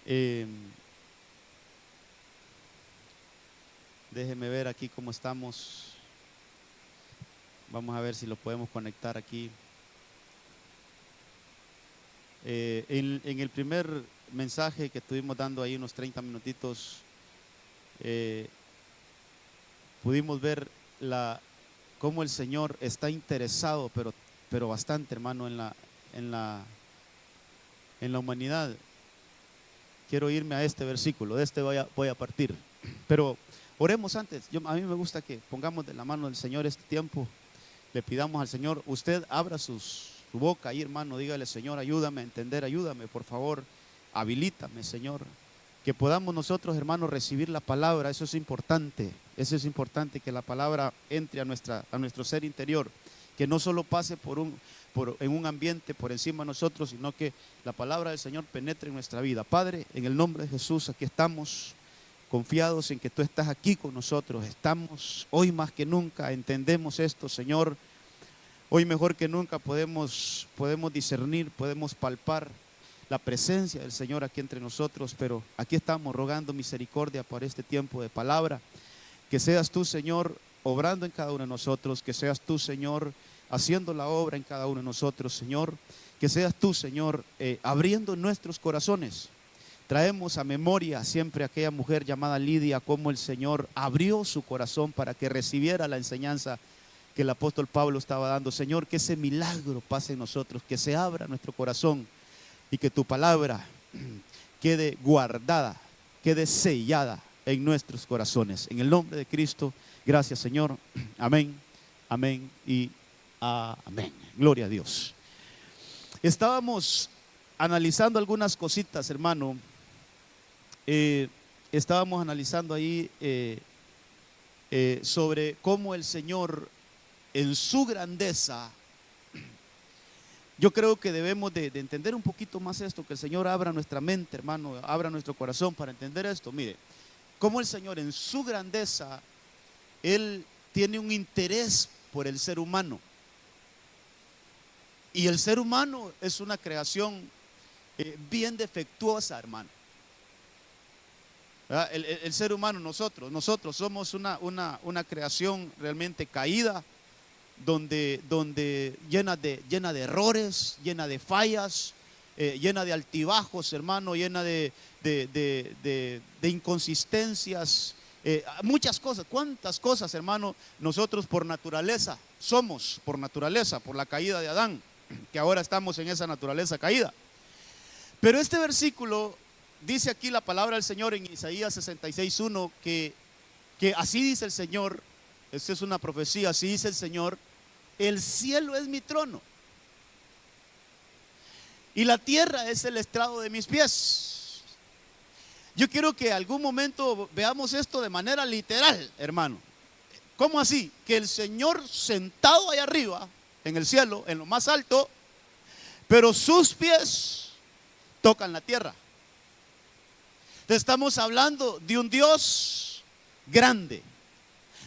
Eh, Déjeme ver aquí cómo estamos. Vamos a ver si lo podemos conectar aquí. En el primer mensaje que estuvimos dando ahí unos 30 minutitos, eh, pudimos ver cómo el Señor está interesado, pero bastante, hermano, en la, en la humanidad. Quiero irme a este versículo, de este voy a partir. Pero oremos antes. A mí me gusta que pongamos de la mano del Señor este tiempo. Le pidamos al Señor, usted abra su boca ahí, hermano, dígale: Señor, ayúdame a entender, ayúdame, por favor, habilítame, Señor. Que podamos nosotros, hermanos, recibir la palabra. Eso es importante que la palabra entre a nuestro ser interior, que no solo pase en un ambiente por encima de nosotros, sino que la palabra del Señor penetre en nuestra vida. Padre, en el nombre de Jesús, aquí estamos confiados en que tú estás aquí con nosotros. Estamos hoy más que nunca, entendemos esto, Señor. Hoy mejor que nunca podemos discernir, podemos palpar la presencia del Señor aquí entre nosotros, pero aquí estamos rogando misericordia por este tiempo de palabra. Que seas tú, Señor, obrando en cada uno de nosotros, que seas tú, Señor, haciendo la obra en cada uno de nosotros, Señor. Que seas tú, Señor, abriendo nuestros corazones. Traemos a memoria siempre a aquella mujer llamada Lidia, cómo el Señor abrió su corazón para que recibiera la enseñanza que el apóstol Pablo estaba dando. Señor, que ese milagro pase en nosotros, que se abra nuestro corazón y que tu palabra quede guardada, quede sellada en nuestros corazones. En el nombre de Cristo, gracias, Señor. Amén, amén y amén. Gloria a Dios. Estábamos analizando algunas cositas, hermano. Estábamos analizando ahí sobre cómo el Señor en su grandeza, yo creo que debemos de entender un poquito más esto, que el Señor abra nuestra mente, hermano, abra nuestro corazón para entender esto. Mire, cómo el Señor en su grandeza, Él tiene un interés por el ser humano. Y el ser humano es una creación bien defectuosa, hermano. El ser humano, nosotros somos una creación realmente caída, donde llena de errores, llena de fallas, llena de altibajos, hermano, llena de inconsistencias, muchas cosas. ¿Cuántas cosas, hermano, nosotros por naturaleza somos? Por naturaleza, por la caída de Adán, que ahora estamos en esa naturaleza caída. Pero este versículo dice aquí la palabra del Señor en Isaías 66:1, que así dice el Señor. Esta es una profecía. Así dice el Señor: el cielo es mi trono y la tierra es el estrado de mis pies. Yo quiero que algún momento veamos esto de manera literal, hermano. ¿Cómo así? Que el Señor sentado ahí arriba, en el cielo, en lo más alto, pero sus pies tocan la tierra. Estamos hablando de un Dios grande,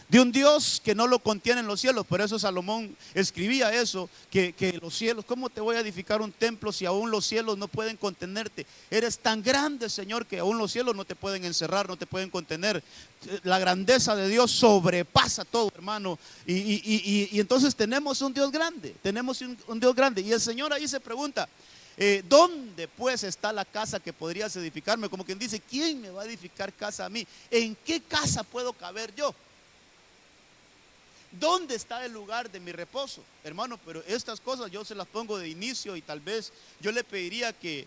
de un Dios que no lo contienen los cielos. Por eso Salomón escribía eso, que los cielos, ¿cómo te voy a edificar un templo si aún los cielos no pueden contenerte? Eres tan grande, Señor, que aún los cielos no te pueden encerrar, no te pueden contener. La grandeza de Dios sobrepasa todo, hermano. Y entonces tenemos un Dios grande, tenemos un Dios grande. Y el Señor ahí se pregunta: ¿dónde pues está la casa que podrías edificarme? Como quien dice: ¿quién me va a edificar casa a mí? ¿En qué casa puedo caber yo? ¿Dónde está el lugar de mi reposo? Hermano, pero estas cosas yo se las pongo de inicio, y tal vez yo le pediría que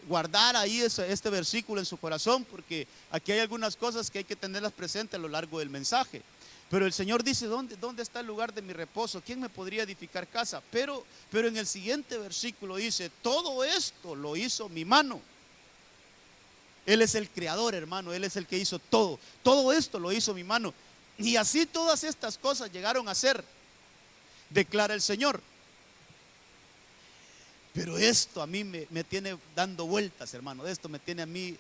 guardara ahí este versículo en su corazón, porque aquí hay algunas cosas que hay que tenerlas presentes a lo largo del mensaje. Pero el Señor dice: ¿dónde está el lugar de mi reposo? ¿Quién me podría edificar casa? Pero en el siguiente versículo dice: todo esto lo hizo mi mano. Él es el creador, hermano. Él es el que hizo todo. Todo esto lo hizo mi mano. Y así todas estas cosas llegaron a ser, declara el Señor. Pero esto a mí me tiene dando vueltas, hermano. Esto me tiene a mí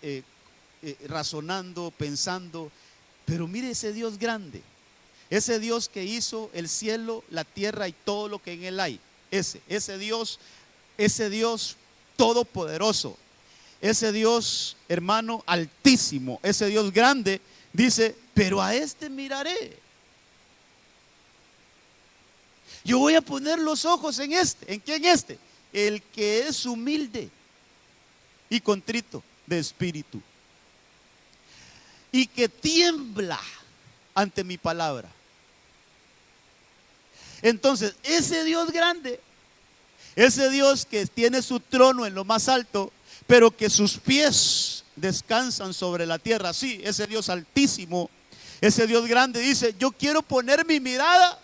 razonando, pensando. Pero mire ese Dios grande, ese Dios que hizo el cielo, la tierra y todo lo que en él hay. Ese Dios todopoderoso, ese Dios, hermano, altísimo, ese Dios grande, dice, pero a este miraré. Yo voy a poner los ojos en este. ¿En quién este? El que es humilde y contrito de espíritu, y que tiembla ante mi palabra. Entonces, ese Dios grande, ese Dios que tiene su trono en lo más alto, pero que sus pies descansan sobre la tierra. Sí, ese Dios altísimo, ese Dios grande dice, yo quiero poner mi mirada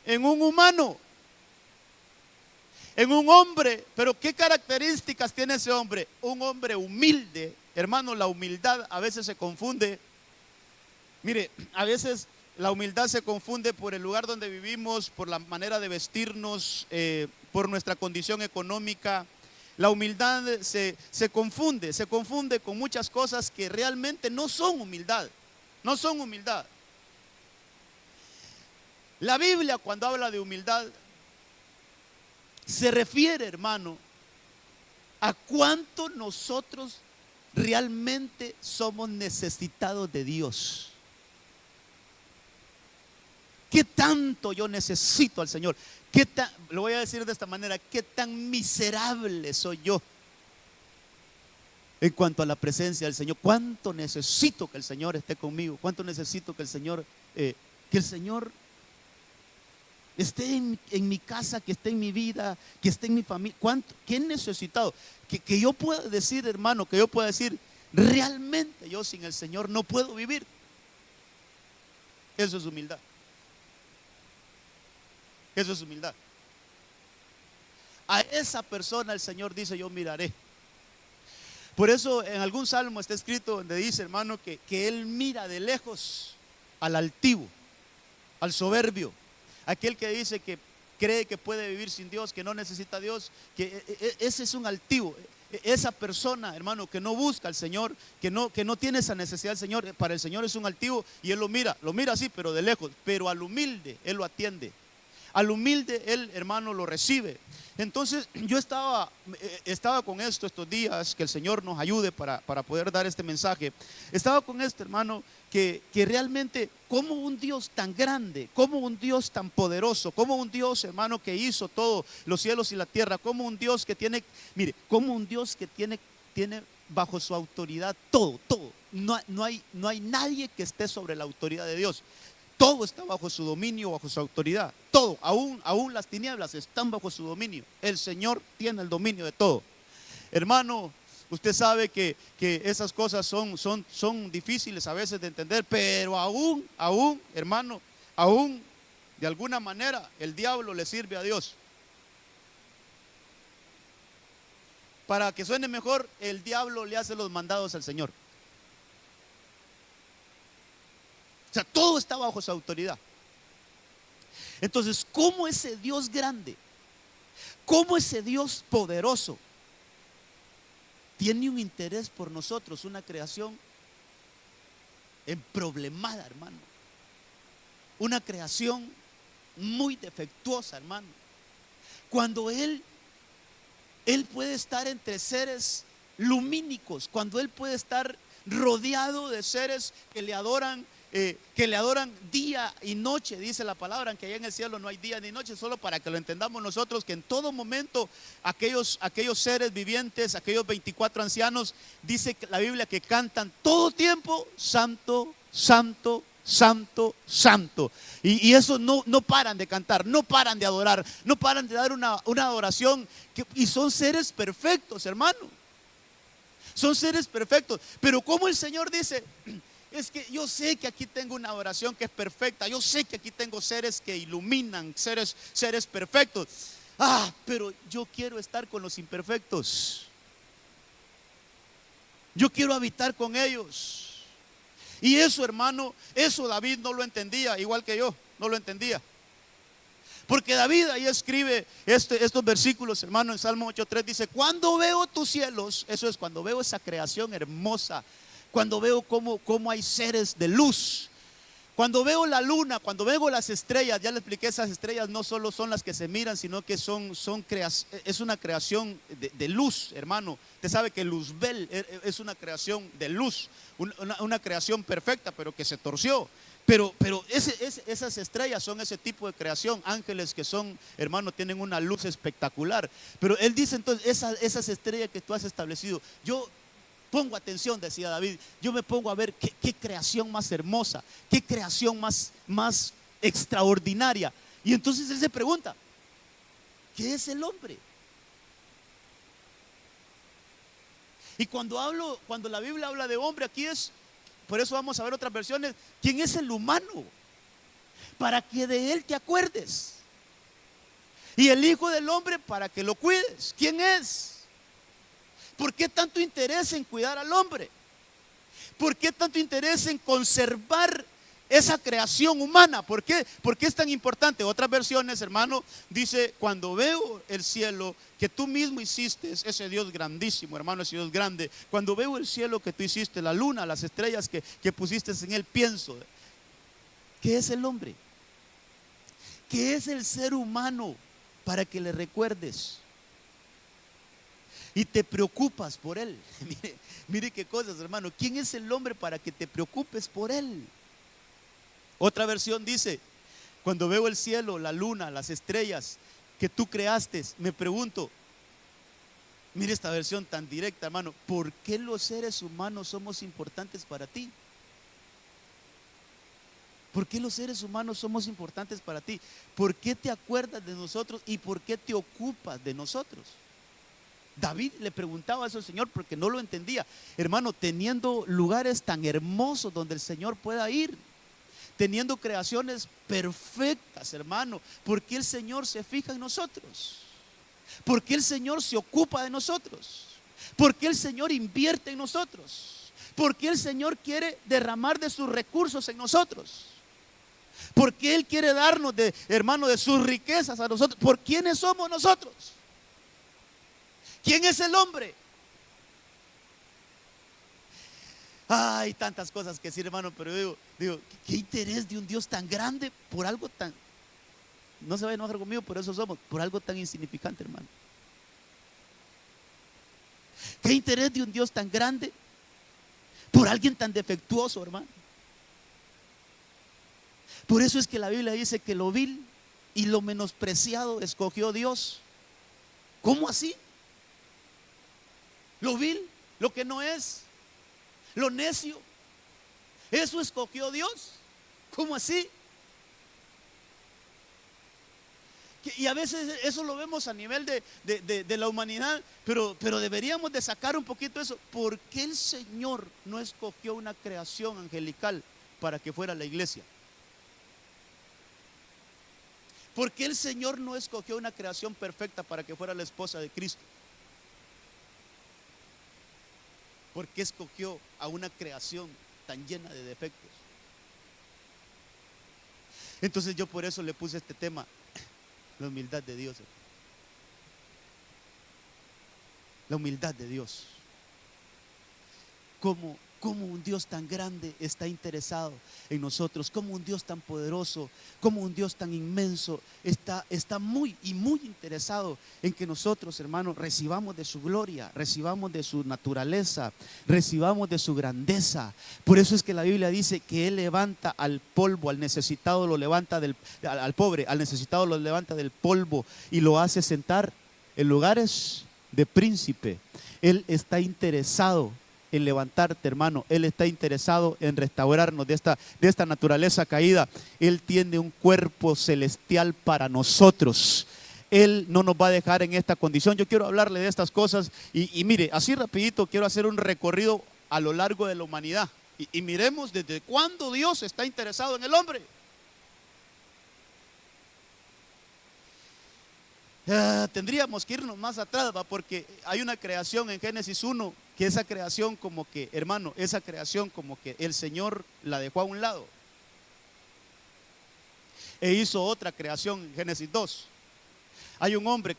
en un humano, en un hombre. Pero ¿qué características tiene ese hombre? Un hombre humilde. Hermano, la humildad a veces se confunde. Mire, a veces la humildad se confunde por el lugar donde vivimos, por la manera de vestirnos, por nuestra condición económica. La humildad se confunde con muchas cosas que realmente no son humildad. No son humildad. La Biblia, cuando habla de humildad, se refiere, hermano, a cuánto nosotros realmente somos necesitados de Dios. ¿Qué tanto yo necesito al Señor? Lo voy a decir de esta manera, ¿qué tan miserable soy yo en cuanto a la presencia del Señor? ¿Cuánto necesito que el Señor esté conmigo? ¿Cuánto necesito que el Señor esté en mi casa, que esté en mi vida, que esté en mi familia? ¿Qué he necesitado? Que yo pueda decir, hermano, que yo pueda decir, realmente yo sin el Señor no puedo vivir. Eso es humildad. Eso es humildad. A esa persona el Señor dice, yo miraré. Por eso en algún salmo está escrito donde dice, hermano, que Él mira de lejos al altivo, al soberbio, aquel que dice que cree que puede vivir sin Dios, que no necesita a Dios, que ese es un altivo. Esa persona, hermano, que no busca al Señor, que no tiene esa necesidad del Señor, para el Señor es un altivo, y Él lo mira así, pero de lejos. Pero al humilde Él lo atiende. Al humilde Él, hermano, lo recibe. Entonces yo estaba con esto estos días, que el Señor nos ayude para poder dar este mensaje. Estaba con esto, hermano, que realmente como un Dios tan grande, como un Dios tan poderoso, como un Dios, hermano, que hizo todo, los cielos y la tierra, como un Dios que tiene, mire, como un Dios que tiene bajo su autoridad todo. No hay nadie que esté sobre la autoridad de Dios. Todo está bajo su dominio, bajo su autoridad. Todo, aún las tinieblas están bajo su dominio. El Señor tiene el dominio de todo. Hermano, usted sabe que esas cosas son difíciles a veces de entender, pero aún, hermano, aún de alguna manera el diablo le sirve a Dios. Para que suene mejor, el diablo le hace los mandados al Señor. O sea, todo está bajo su autoridad. Entonces, ¿cómo ese Dios grande, cómo ese Dios poderoso tiene un interés por nosotros, una creación emproblemada, hermano? Una creación muy defectuosa, hermano. Cuando Él puede estar entre seres lumínicos, cuando Él puede estar rodeado de seres que le adoran día y noche, dice la palabra, que allá en el cielo no hay día ni noche, solo para que lo entendamos nosotros, que en todo momento aquellos seres vivientes, aquellos 24 ancianos, dice la Biblia que cantan todo tiempo, santo, santo, santo, santo. Y eso no paran de cantar, no paran de adorar, no paran de dar una adoración, y son seres perfectos, hermano. Son seres perfectos. Pero como el Señor dice, es que yo sé que aquí tengo una adoración que es perfecta, yo sé que aquí tengo seres que iluminan, seres perfectos. Pero yo quiero estar con los imperfectos. Yo quiero habitar con ellos. Y eso, hermano, eso David no lo entendía, igual que yo, no lo entendía. Porque David ahí escribe estos versículos, hermano, en Salmo 8:3 dice, cuando veo tus cielos, eso es cuando veo esa creación hermosa, cuando veo cómo hay seres de luz, Cuando veo la luna, cuando veo las estrellas, ya le expliqué, esas estrellas no solo son las que se miran, sino que es una creación de luz, hermano. Usted sabe que Luzbel es una creación de luz, una creación perfecta, pero que se torció. Pero esas estrellas son ese tipo de creación, ángeles que son, hermano, tienen una luz espectacular. Pero él dice entonces, esas estrellas que tú has establecido, yo pongo atención, decía David, yo me pongo a ver qué creación más hermosa, qué creación más extraordinaria. Y entonces él se pregunta, ¿qué es el hombre? Y cuando la Biblia habla de hombre, aquí es, por eso vamos a ver otras versiones, ¿quién es el humano? Para que de él te acuerdes. Y el Hijo del Hombre para que lo cuides. ¿Quién es? ¿Por qué tanto interés en cuidar al hombre? ¿Por qué tanto interés en conservar esa creación humana? ¿Por qué? ¿Por qué es tan importante? Otras versiones, hermano, dice, cuando veo el cielo que tú mismo hiciste, ese Dios grandísimo, hermano, ese Dios grande, cuando veo el cielo que tú hiciste, la luna, las estrellas que pusiste en él, pienso, ¿qué es el hombre? ¿Qué es el ser humano para que le recuerdes? Y te preocupas por él. Mire qué cosas, hermano. ¿Quién es el hombre para que te preocupes por él? Otra versión dice, cuando veo el cielo, la luna, las estrellas que tú creaste, me pregunto, mire esta versión tan directa, hermano, ¿por qué los seres humanos somos importantes para ti? ¿Por qué los seres humanos somos importantes para ti? ¿Por qué te acuerdas de nosotros y por qué te ocupas de nosotros? David le preguntaba eso al Señor porque no lo entendía. Hermano, teniendo lugares tan hermosos donde el Señor pueda ir, teniendo creaciones perfectas, hermano, ¿por qué el Señor se fija en nosotros? ¿Por qué el Señor se ocupa de nosotros? ¿Por qué el Señor invierte en nosotros? ¿Por qué el Señor quiere derramar de sus recursos en nosotros? ¿Por qué Él quiere darnos, hermano, de sus riquezas a nosotros? ¿Por quiénes somos nosotros? ¿Quién es el hombre? Hay tantas cosas que decir, hermano, pero digo, ¿qué interés de un Dios tan grande por algo tan, no se vaya a enojar conmigo, por eso somos, por algo tan insignificante, hermano? ¿Qué interés de un Dios tan grande por alguien tan defectuoso, hermano? Por eso es que la Biblia dice que lo vil y lo menospreciado escogió Dios. ¿Cómo así? Lo vil, lo que no es, lo necio, eso escogió Dios. ¿Cómo así? Y a veces eso lo vemos a nivel de la humanidad, pero deberíamos de sacar un poquito eso. ¿Por qué el Señor no escogió una creación angelical para que fuera la iglesia? ¿Por qué el Señor no escogió una creación perfecta para que fuera la esposa de Cristo? ¿Por qué escogió a una creación tan llena de defectos? Entonces yo por eso le puse este tema, la humildad de Dios. La humildad de Dios. ¿Cómo un Dios tan grande está interesado en nosotros? Como un Dios tan poderoso, como un Dios tan inmenso está muy interesado en que nosotros, hermanos, recibamos de su gloria, recibamos de su naturaleza, recibamos de su grandeza. Por eso es que la Biblia dice que Él levanta al polvo, al necesitado lo levanta al pobre, al necesitado lo levanta del polvo y lo hace sentar en lugares de príncipe. Él está interesado en levantarte, hermano. Él está interesado en restaurarnos de esta naturaleza caída. Él tiene un cuerpo celestial para nosotros. Él no nos va a dejar en esta condición. Yo quiero hablarle de estas cosas y mire, así rapidito quiero hacer un recorrido a lo largo de la humanidad y miremos desde cuándo Dios está interesado en el hombre. Tendríamos que irnos más atrás, porque hay una creación en Génesis 1 que esa creación como que, hermano, esa creación como que el Señor la dejó a un lado e hizo otra creación en Génesis 2. Hay un hombre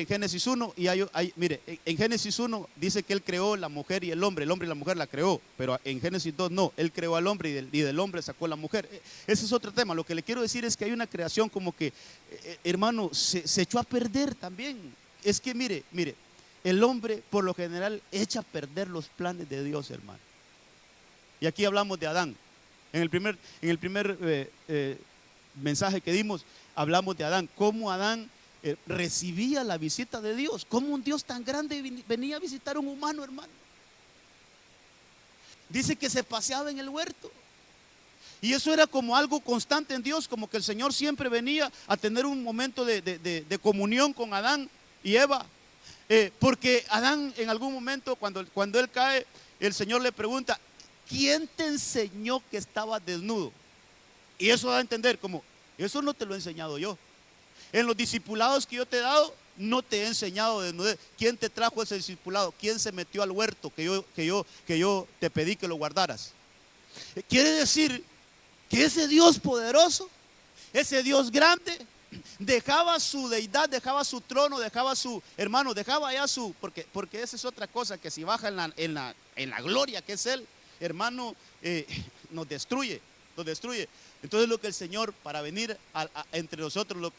en Génesis 1 y mire, en Génesis 1 dice que él creó la mujer y el hombre y la mujer la creó, pero en Génesis 2 no, él creó al hombre y del hombre sacó la mujer. Ese es otro tema. Lo que le quiero decir es que hay una creación como que, hermano, se echó a perder también. Es que mire, el hombre por lo general echa a perder los planes de Dios, hermano. Y aquí hablamos de Adán. En el primer mensaje que dimos, hablamos de Adán, cómo Adán recibía la visita de Dios, cómo un Dios tan grande venía a visitar a un humano, hermano. Dice que se paseaba en el huerto. Y eso era como algo constante en Dios, como que el Señor siempre venía a tener un momento de comunión con Adán y Eva. Porque Adán en algún momento, cuando él cae, el Señor le pregunta: ¿quién te enseñó que estabas desnudo? Y eso da a entender como, eso no te lo he enseñado yo. En los discipulados que yo te he dado, no te he enseñado desnudez. ¿Quién te trajo ese discipulado? ¿Quién se metió al huerto que yo te pedí que lo guardaras? Quiere decir que ese Dios poderoso, ese Dios grande, dejaba su deidad, dejaba su trono, dejaba su, hermano, dejaba ya su, porque esa es otra cosa, que si baja en la gloria que es Él, hermano, nos destruye. Entonces lo que el Señor, para venir entre nosotros, lo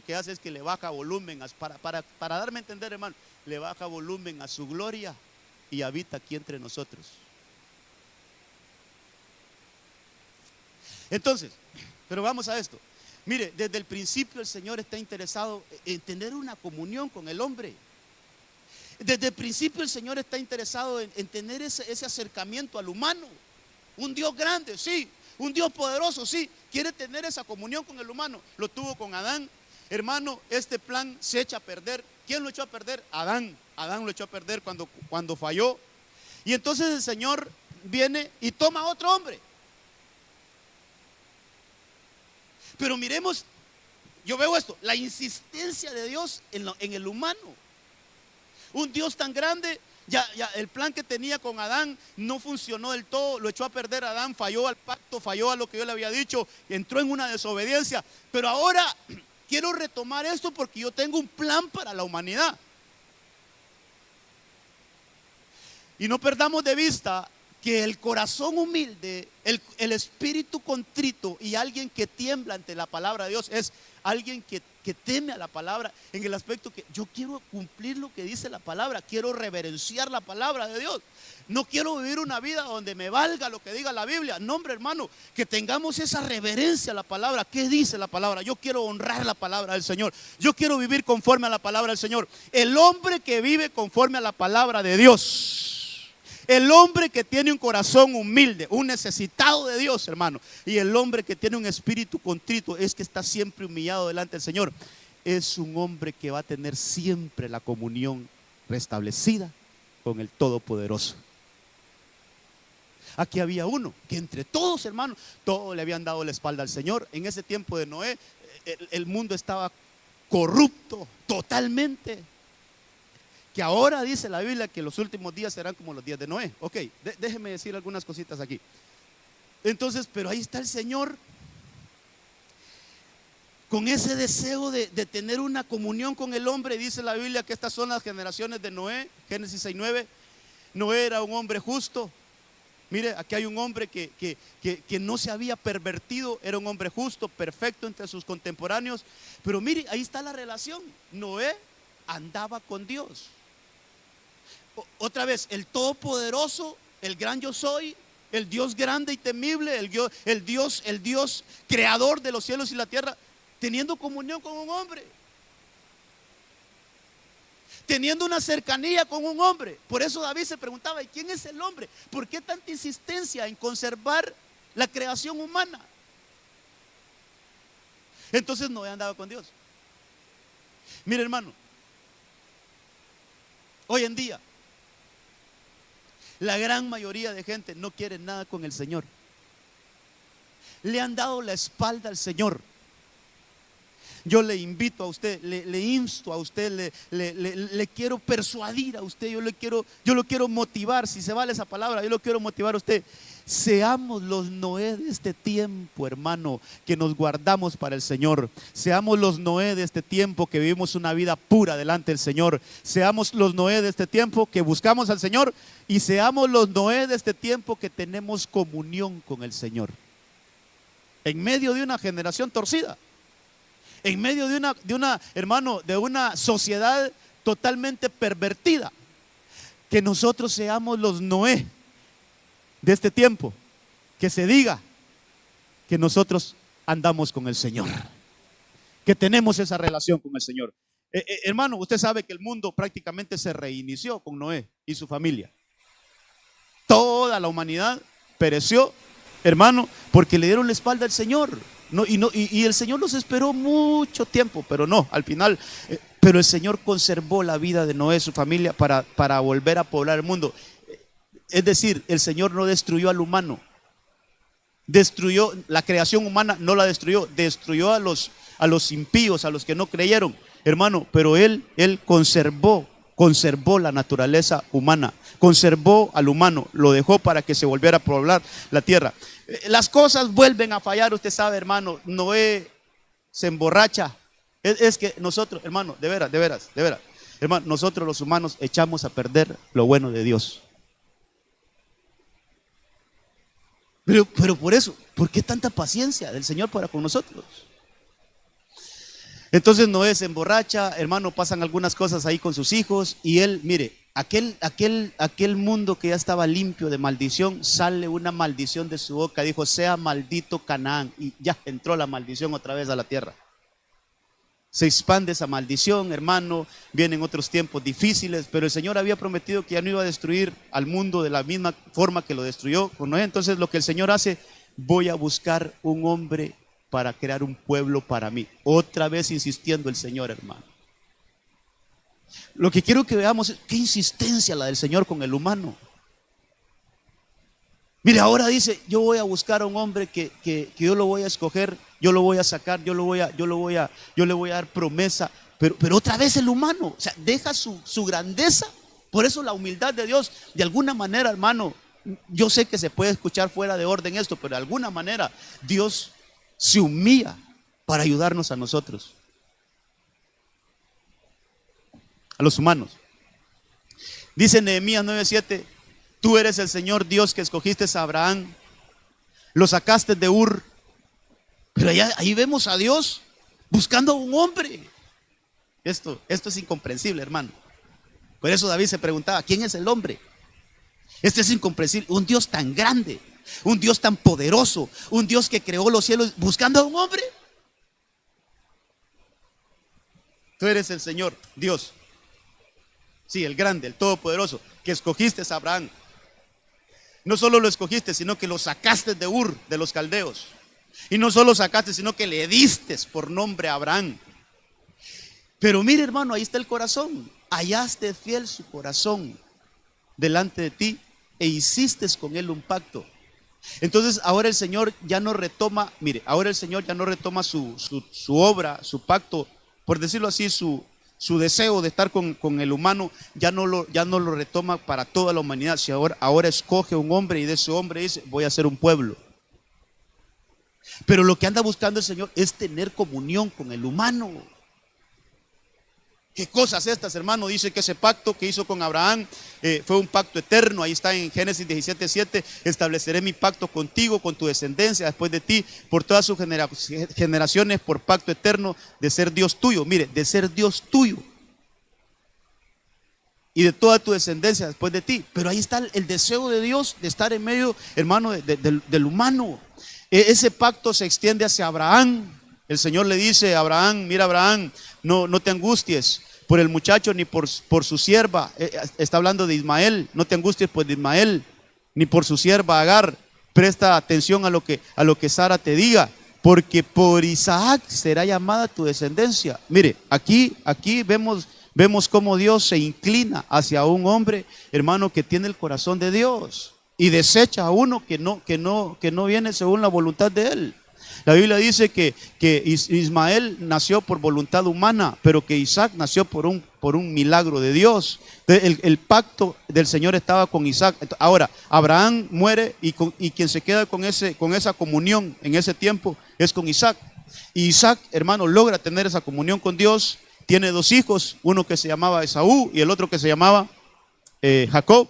que hace es que le baja volumen, para darme a entender, hermano, le baja volumen a su gloria y habita aquí entre nosotros. Entonces, pero vamos a esto. Mire, desde el principio el Señor está interesado en tener una comunión con el hombre. Desde el principio el Señor está interesado en tener ese acercamiento al humano. Un Dios grande, sí. Un Dios poderoso, sí. Quiere tener esa comunión con el humano. Lo tuvo con Adán. Hermano, este plan se echa a perder. ¿Quién lo echó a perder? Adán. Adán lo echó a perder cuando falló. Y entonces el Señor viene y toma a otro hombre. Pero miremos, yo veo esto, la insistencia de Dios en el humano. Un Dios tan grande, ya el plan que tenía con Adán no funcionó del todo, lo echó a perder a Adán, falló al pacto, falló a lo que yo le había dicho, entró en una desobediencia. Pero ahora quiero retomar esto porque yo tengo un plan para la humanidad. Y no perdamos de vista que el corazón humilde, el espíritu contrito y alguien que tiembla ante la palabra de Dios es alguien que teme a la palabra, en el aspecto que yo quiero cumplir lo que dice la palabra, quiero reverenciar la palabra de Dios. No quiero vivir una vida donde me valga lo que diga la Biblia. No, hombre, hermano, que tengamos esa reverencia a la palabra. ¿Qué dice la palabra? Yo quiero honrar la palabra del Señor. Yo quiero vivir conforme a la palabra del Señor. El hombre que vive conforme a la palabra de Dios, el hombre que tiene un corazón humilde, un necesitado de Dios, hermano, y el hombre que tiene un espíritu contrito, es que está siempre humillado delante del Señor, es un hombre que va a tener siempre la comunión restablecida con el Todopoderoso. Aquí había uno que entre todos, hermano, todos le habían dado la espalda al Señor. En ese tiempo de Noé, el mundo estaba corrupto totalmente. Que ahora dice la Biblia que los últimos días serán como los días de Noé. Ok, déjeme decir algunas cositas aquí. Entonces, pero ahí está el Señor con ese deseo de tener una comunión con el hombre. Dice la Biblia que estas son las generaciones de Noé, Génesis 6:9. Noé era un hombre justo. Mire, aquí hay un hombre que no se había pervertido, era un hombre justo, perfecto entre sus contemporáneos. Pero mire, ahí está la relación. Noé andaba con Dios. Otra vez, el Todopoderoso, el gran yo soy, el Dios grande y temible, el Dios creador de los cielos y la tierra, teniendo comunión con un hombre, teniendo una cercanía con un hombre. Por eso David se preguntaba: ¿y quién es el hombre? ¿Por qué tanta insistencia en conservar la creación humana? Entonces Noé andaba con Dios. Mire, hermano, hoy en día la gran mayoría de gente no quiere nada con el Señor. Le han dado la espalda al Señor. yo le invito a usted, le insto a usted, le quiero persuadir a usted, yo lo quiero motivar, si se vale esa palabra, yo lo quiero motivar a usted. Seamos los Noé de este tiempo, hermano, que nos guardamos para el Señor. Seamos los Noé de este tiempo que vivimos una vida pura delante del Señor. Seamos los Noé de este tiempo que buscamos al Señor. Y seamos los Noé de este tiempo que tenemos comunión con el Señor. En medio de una generación torcida. En medio de una, hermano, de una sociedad totalmente pervertida. Que nosotros seamos los Noé de este tiempo, que se diga que nosotros andamos con el Señor, que tenemos esa relación con el Señor. Hermano, usted sabe que el mundo prácticamente se reinició con Noé y su familia. Toda la humanidad pereció, hermano, porque le dieron la espalda al Señor. Y el Señor los esperó mucho tiempo, pero no, al final, pero el Señor conservó la vida de Noé y su familia para volver a poblar el mundo. Es decir, el Señor no destruyó al humano, destruyó la creación humana, no la destruyó a los impíos, a los que no creyeron, hermano, pero Él conservó la naturaleza humana, conservó al humano, lo dejó para que se volviera a poblar la tierra. Las cosas vuelven a fallar, usted sabe, hermano. Noé se emborracha. Es que nosotros, hermano, de veras, hermano, nosotros los humanos echamos a perder lo bueno de Dios. Pero por eso, ¿por qué tanta paciencia del Señor para con nosotros? Entonces Noé se emborracha, hermano, pasan algunas cosas ahí con sus hijos y él, mire, aquel mundo que ya estaba limpio de maldición, sale una maldición de su boca, dijo, sea maldito Canaán, y ya entró la maldición otra vez a la tierra. Se expande esa maldición, hermano, vienen otros tiempos difíciles, pero el Señor había prometido que ya no iba a destruir al mundo de la misma forma que lo destruyó con Noé. Entonces lo que el Señor hace, voy a buscar un hombre para crear un pueblo para mí. Otra vez insistiendo el Señor, hermano. Lo que quiero que veamos es qué insistencia la del Señor con el humano. Mire, ahora dice, yo voy a buscar a un hombre que yo lo voy a escoger, yo lo voy a sacar, yo le voy a dar promesa, pero otra vez el humano, o sea, deja su grandeza. Por eso la humildad de Dios, de alguna manera, hermano, yo sé que se puede escuchar fuera de orden esto, pero de alguna manera Dios se humilla para ayudarnos a nosotros, a los humanos. Dice Nehemías 9:7, tú eres el Señor Dios que escogiste a Abraham, lo sacaste de Ur. Pero ahí vemos a Dios buscando a un hombre. Esto es incomprensible, hermano. Por eso David se preguntaba, ¿quién es el hombre? Esto es incomprensible. Un Dios tan grande, un Dios tan poderoso, un Dios que creó los cielos, buscando a un hombre. Tú eres el Señor Dios, sí, el grande, el todopoderoso, que escogiste a Abraham. No solo lo escogiste, sino que lo sacaste de Ur, de los caldeos. Y no solo sacaste, sino que le diste por nombre a Abraham. Pero mire, hermano, ahí está el corazón. Hallaste fiel su corazón delante de ti e hiciste con él un pacto. Entonces ahora el Señor ya no retoma, mire, ahora el Señor ya no retoma su obra, su pacto, por decirlo así, su deseo de estar con el humano, ya no lo retoma para toda la humanidad. Si ahora escoge un hombre y de ese hombre dice, voy a hacer un pueblo. Pero lo que anda buscando el Señor es tener comunión con el humano. ¿Qué cosas estas, hermano? Dice que ese pacto que hizo con Abraham fue un pacto eterno. Ahí está en Génesis 17:7. Estableceré mi pacto contigo, con tu descendencia después de ti, por todas sus generaciones, por pacto eterno de ser Dios tuyo. Mire, de ser Dios tuyo y de toda tu descendencia después de ti. Pero ahí está el deseo de Dios de estar en medio, hermano, del humano. Ese pacto se extiende hacia Abraham. El Señor le dice a Abraham, mira Abraham, no te angusties por el muchacho ni por su sierva. Está hablando de Ismael, no te angusties por Ismael ni por su sierva Agar. Presta atención a lo que Sara te diga, porque por Isaac será llamada tu descendencia. Mire, aquí vemos cómo Dios se inclina hacia un hombre, hermano, que tiene el corazón de Dios y desecha a uno que no viene según la voluntad de él. La Biblia dice que Ismael nació por voluntad humana, pero que Isaac nació por un milagro de Dios. El pacto del Señor estaba con Isaac. Ahora, Abraham muere y quien se queda con esa comunión en ese tiempo es con Isaac. Y Isaac, hermano, logra tener esa comunión con Dios. Tiene 2 hijos, uno que se llamaba Esaú y el otro que se llamaba Jacob.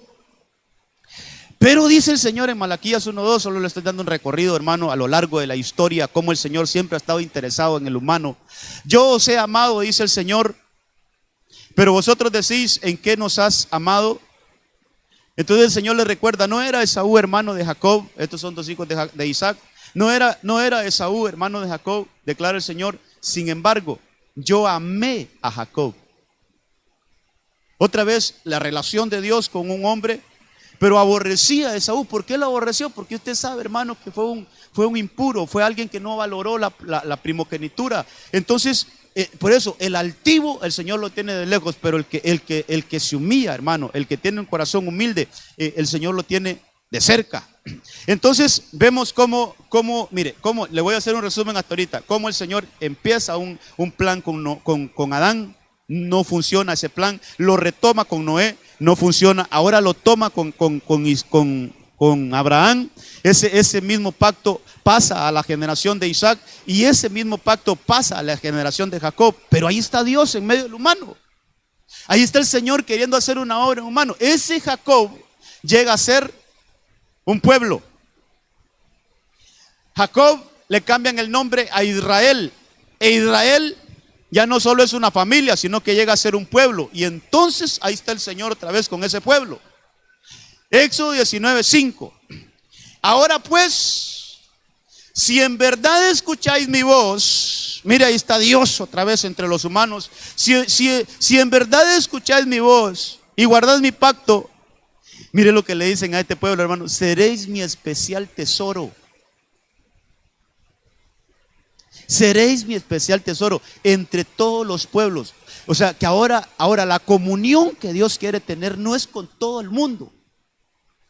Pero dice el Señor en Malaquías 1:2, solo le estoy dando un recorrido, hermano, a lo largo de la historia, cómo el Señor siempre ha estado interesado en el humano. Yo os he amado, dice el Señor, pero vosotros decís, ¿en qué nos has amado? Entonces el Señor le recuerda, no era Esaú hermano de Jacob, estos son 2 hijos de Isaac, no era Esaú hermano de Jacob, declara el Señor, sin embargo, yo amé a Jacob. Otra vez la relación de Dios con un hombre, pero aborrecía a Esaú. ¿Por qué lo aborreció? Porque usted sabe, hermano, que fue un impuro, fue alguien que no valoró la primogenitura. Entonces, por eso, el altivo, el Señor lo tiene de lejos, pero el que se humilla, hermano, el que tiene un corazón humilde, el Señor lo tiene de cerca. Entonces, vemos mire, le voy a hacer un resumen hasta ahorita, cómo el Señor empieza un plan con Adán. No funciona ese plan, lo retoma con Noé, no funciona, ahora lo toma con Abraham, ese mismo pacto pasa a la generación de Isaac y ese mismo pacto pasa a la generación de Jacob, pero ahí está Dios en medio del humano, ahí está el Señor queriendo hacer una obra en humano. Ese Jacob llega a ser un pueblo. Jacob le cambian el nombre a Israel, e Israel ya no solo es una familia, sino que llega a ser un pueblo. Y entonces ahí está el Señor otra vez con ese pueblo. Éxodo 19:5. Ahora pues, si en verdad escucháis mi voz, mire, ahí está Dios otra vez entre los humanos. Si en verdad escucháis mi voz y guardad mi pacto, mire lo que le dicen a este pueblo, hermano, seréis mi especial tesoro. Seréis mi especial tesoro entre todos los pueblos. O sea que ahora la comunión que Dios quiere tener no es con todo el mundo,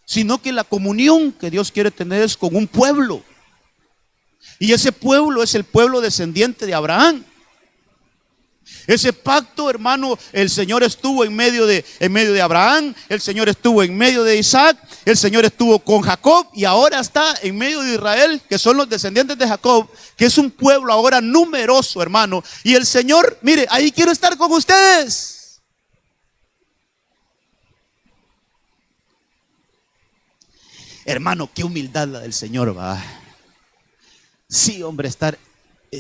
sino que la comunión que Dios quiere tener es con un pueblo. Y ese pueblo es el pueblo descendiente de Abraham. Ese pacto, hermano, el Señor estuvo en medio de Abraham, el Señor estuvo en medio de Isaac, el Señor estuvo con Jacob y ahora está en medio de Israel, que son los descendientes de Jacob, que es un pueblo ahora numeroso, hermano. Y el Señor, mire, ahí quiero estar con ustedes. Hermano, qué humildad la del Señor, va. Sí, hombre, estar.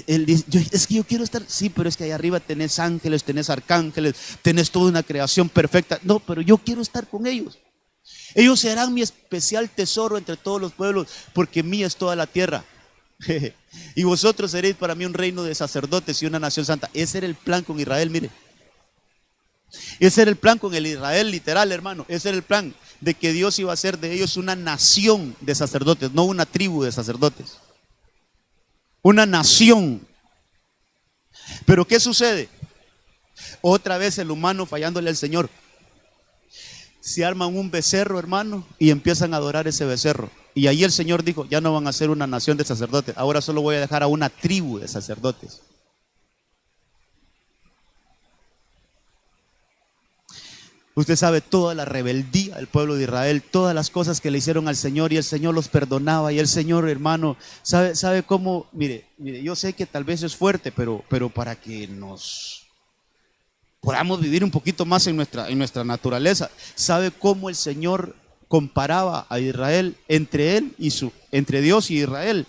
Él dice, es que yo quiero estar, sí, pero es que ahí arriba tenés ángeles, tenés arcángeles, tenés toda una creación perfecta. No, pero yo quiero estar con ellos. Ellos serán mi especial tesoro entre todos los pueblos, porque mía es toda la tierra. Y vosotros seréis para mí un reino de sacerdotes y una nación santa. Ese era el plan con Israel, mire. Ese era el plan con el Israel literal, hermano. Ese era el plan de que Dios iba a hacer de ellos una nación de sacerdotes, no una tribu de sacerdotes. Una nación. Pero ¿qué sucede? Otra vez el humano fallándole al Señor. Se arman un becerro, hermano, y empiezan a adorar ese becerro. Y ahí el Señor dijo, ya no van a ser una nación de sacerdotes, ahora solo voy a dejar a una tribu de sacerdotes. Usted sabe toda la rebeldía del pueblo de Israel, todas las cosas que le hicieron al Señor y el Señor los perdonaba. Y el Señor, hermano, sabe cómo, mire, yo sé que tal vez es fuerte, pero para que nos podamos vivir un poquito más en nuestra naturaleza, sabe cómo el Señor comparaba a Israel entre Dios y Israel.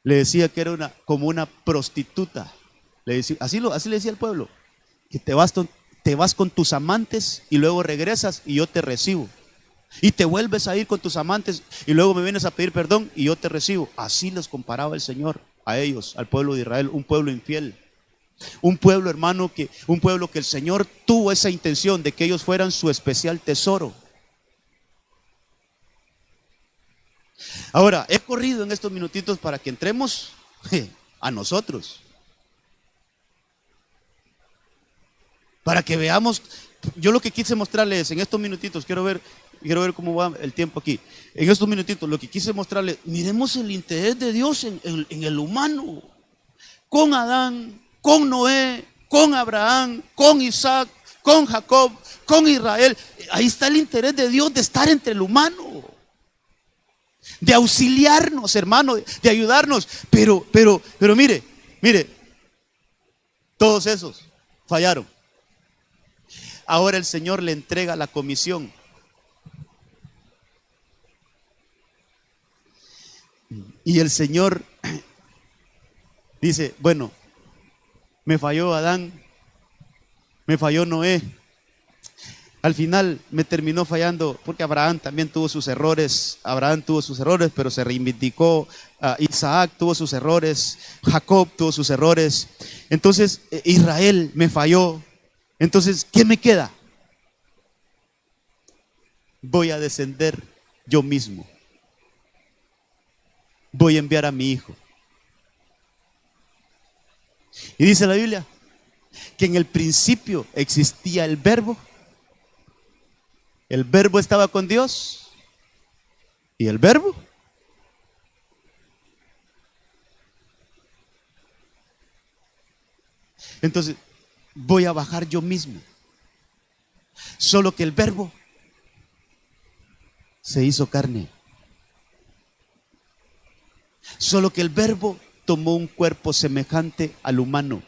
Le decía que era como una prostituta. Le decía, así le decía al pueblo, que te vas con tus amantes y luego regresas y yo te recibo. Y te vuelves a ir con tus amantes y luego me vienes a pedir perdón y yo te recibo. Así les comparaba el Señor a ellos, al pueblo de Israel, un pueblo infiel. Un pueblo, hermano, que el Señor tuvo esa intención de que ellos fueran su especial tesoro. Ahora, he corrido en estos minutitos para que entremos a nosotros. Para que veamos, yo lo que quise mostrarles en estos minutitos, quiero ver quiero ver cómo va el tiempo aquí. En estos minutitos lo que quise mostrarles, miremos el interés de Dios en el humano. Con Adán, con Noé, con Abraham, con Isaac, con Jacob, con Israel. Ahí está el interés de Dios de estar entre el humano, de auxiliarnos, hermano, de ayudarnos. Pero mire, todos esos fallaron. Ahora el Señor le entrega la comisión. Y el Señor dice, bueno, me falló Adán, me falló Noé. Al final me terminó fallando porque Abraham también tuvo sus errores. Abraham tuvo sus errores, pero se reivindicó. Isaac tuvo sus errores. Jacob tuvo sus errores. Entonces Israel me falló. Entonces, ¿qué me queda? Voy a descender yo mismo. Voy a enviar a mi hijo. Y dice la Biblia que en el principio existía el verbo. El verbo estaba con Dios. ¿Y el verbo? Entonces, voy a bajar yo mismo. Solo que el verbo se hizo carne. Solo que el verbo tomó un cuerpo semejante al humano.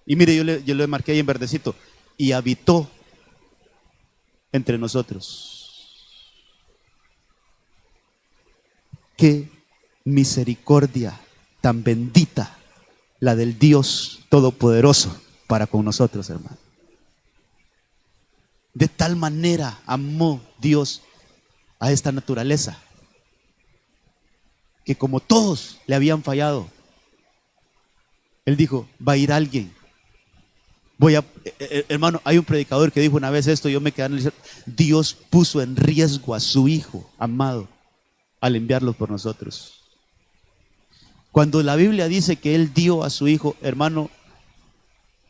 Y mire, yo le marqué ahí en verdecito. Y habitó entre nosotros. Qué misericordia tan bendita la del Dios Todopoderoso para con nosotros, hermano. De tal manera amó Dios a esta naturaleza, que como todos le habían fallado, Él dijo, va a ir alguien. Hermano, hay un predicador que dijo una vez esto, yo me quedé analizando. Dios puso en riesgo a su Hijo amado al enviarlo por nosotros. Cuando la Biblia dice que Él dio a su Hijo, hermano,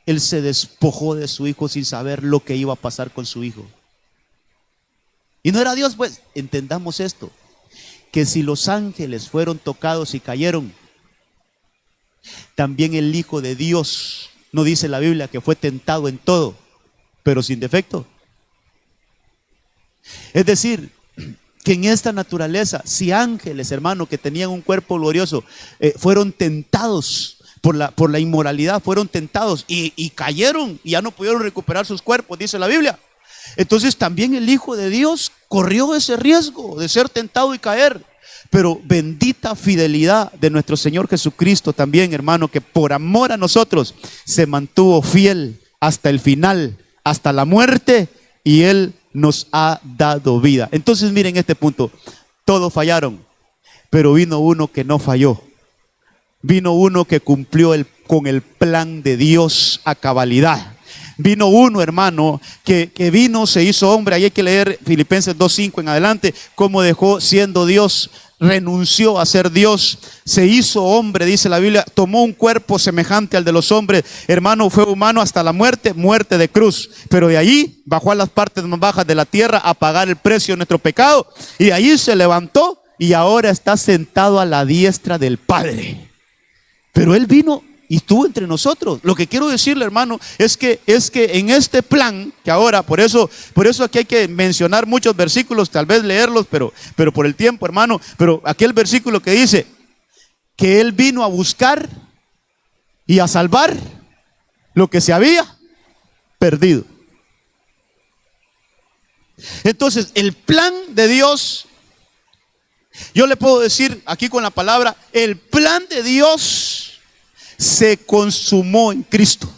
Él se despojó de su Hijo sin saber lo que iba a pasar con su Hijo. Y no era Dios, pues. Entendamos esto, que si los ángeles fueron tocados y cayeron, también el Hijo de Dios, no dice la Biblia que fue tentado en todo, pero sin defecto. Es decir, que en esta naturaleza, si ángeles, hermano, que tenían un cuerpo glorioso, fueron tentados por la inmoralidad, fueron tentados y cayeron y ya no pudieron recuperar sus cuerpos, dice la Biblia. Entonces también el Hijo de Dios corrió ese riesgo de ser tentado y caer. Pero bendita fidelidad de nuestro Señor Jesucristo también, hermano, que por amor a nosotros se mantuvo fiel hasta el final, hasta la muerte, y Él nos ha dado vida. Entonces miren este punto, todos fallaron, pero vino uno que no falló. Vino uno que cumplió con el plan de Dios a cabalidad. Vino uno, hermano, que vino, se hizo hombre. Ahí hay que leer Filipenses 2:5 en adelante, cómo dejó siendo Dios, renunció a ser Dios, se hizo hombre, dice la Biblia, tomó un cuerpo semejante al de los hombres. Hermano, fue humano hasta la muerte, muerte de cruz. Pero de allí bajó a las partes más bajas de la tierra a pagar el precio de nuestro pecado. Y de allí se levantó y ahora está sentado a la diestra del Padre. Pero Él vino y estuvo entre nosotros. Lo que quiero decirle, hermano, es que en este plan, que ahora, por eso aquí hay que mencionar muchos versículos, tal vez leerlos, pero por el tiempo, hermano, pero aquel versículo que dice que Él vino a buscar y a salvar lo que se había perdido. Entonces, el plan de Dios, yo le puedo decir aquí con la palabra, el plan de Dios se consumó en Cristo.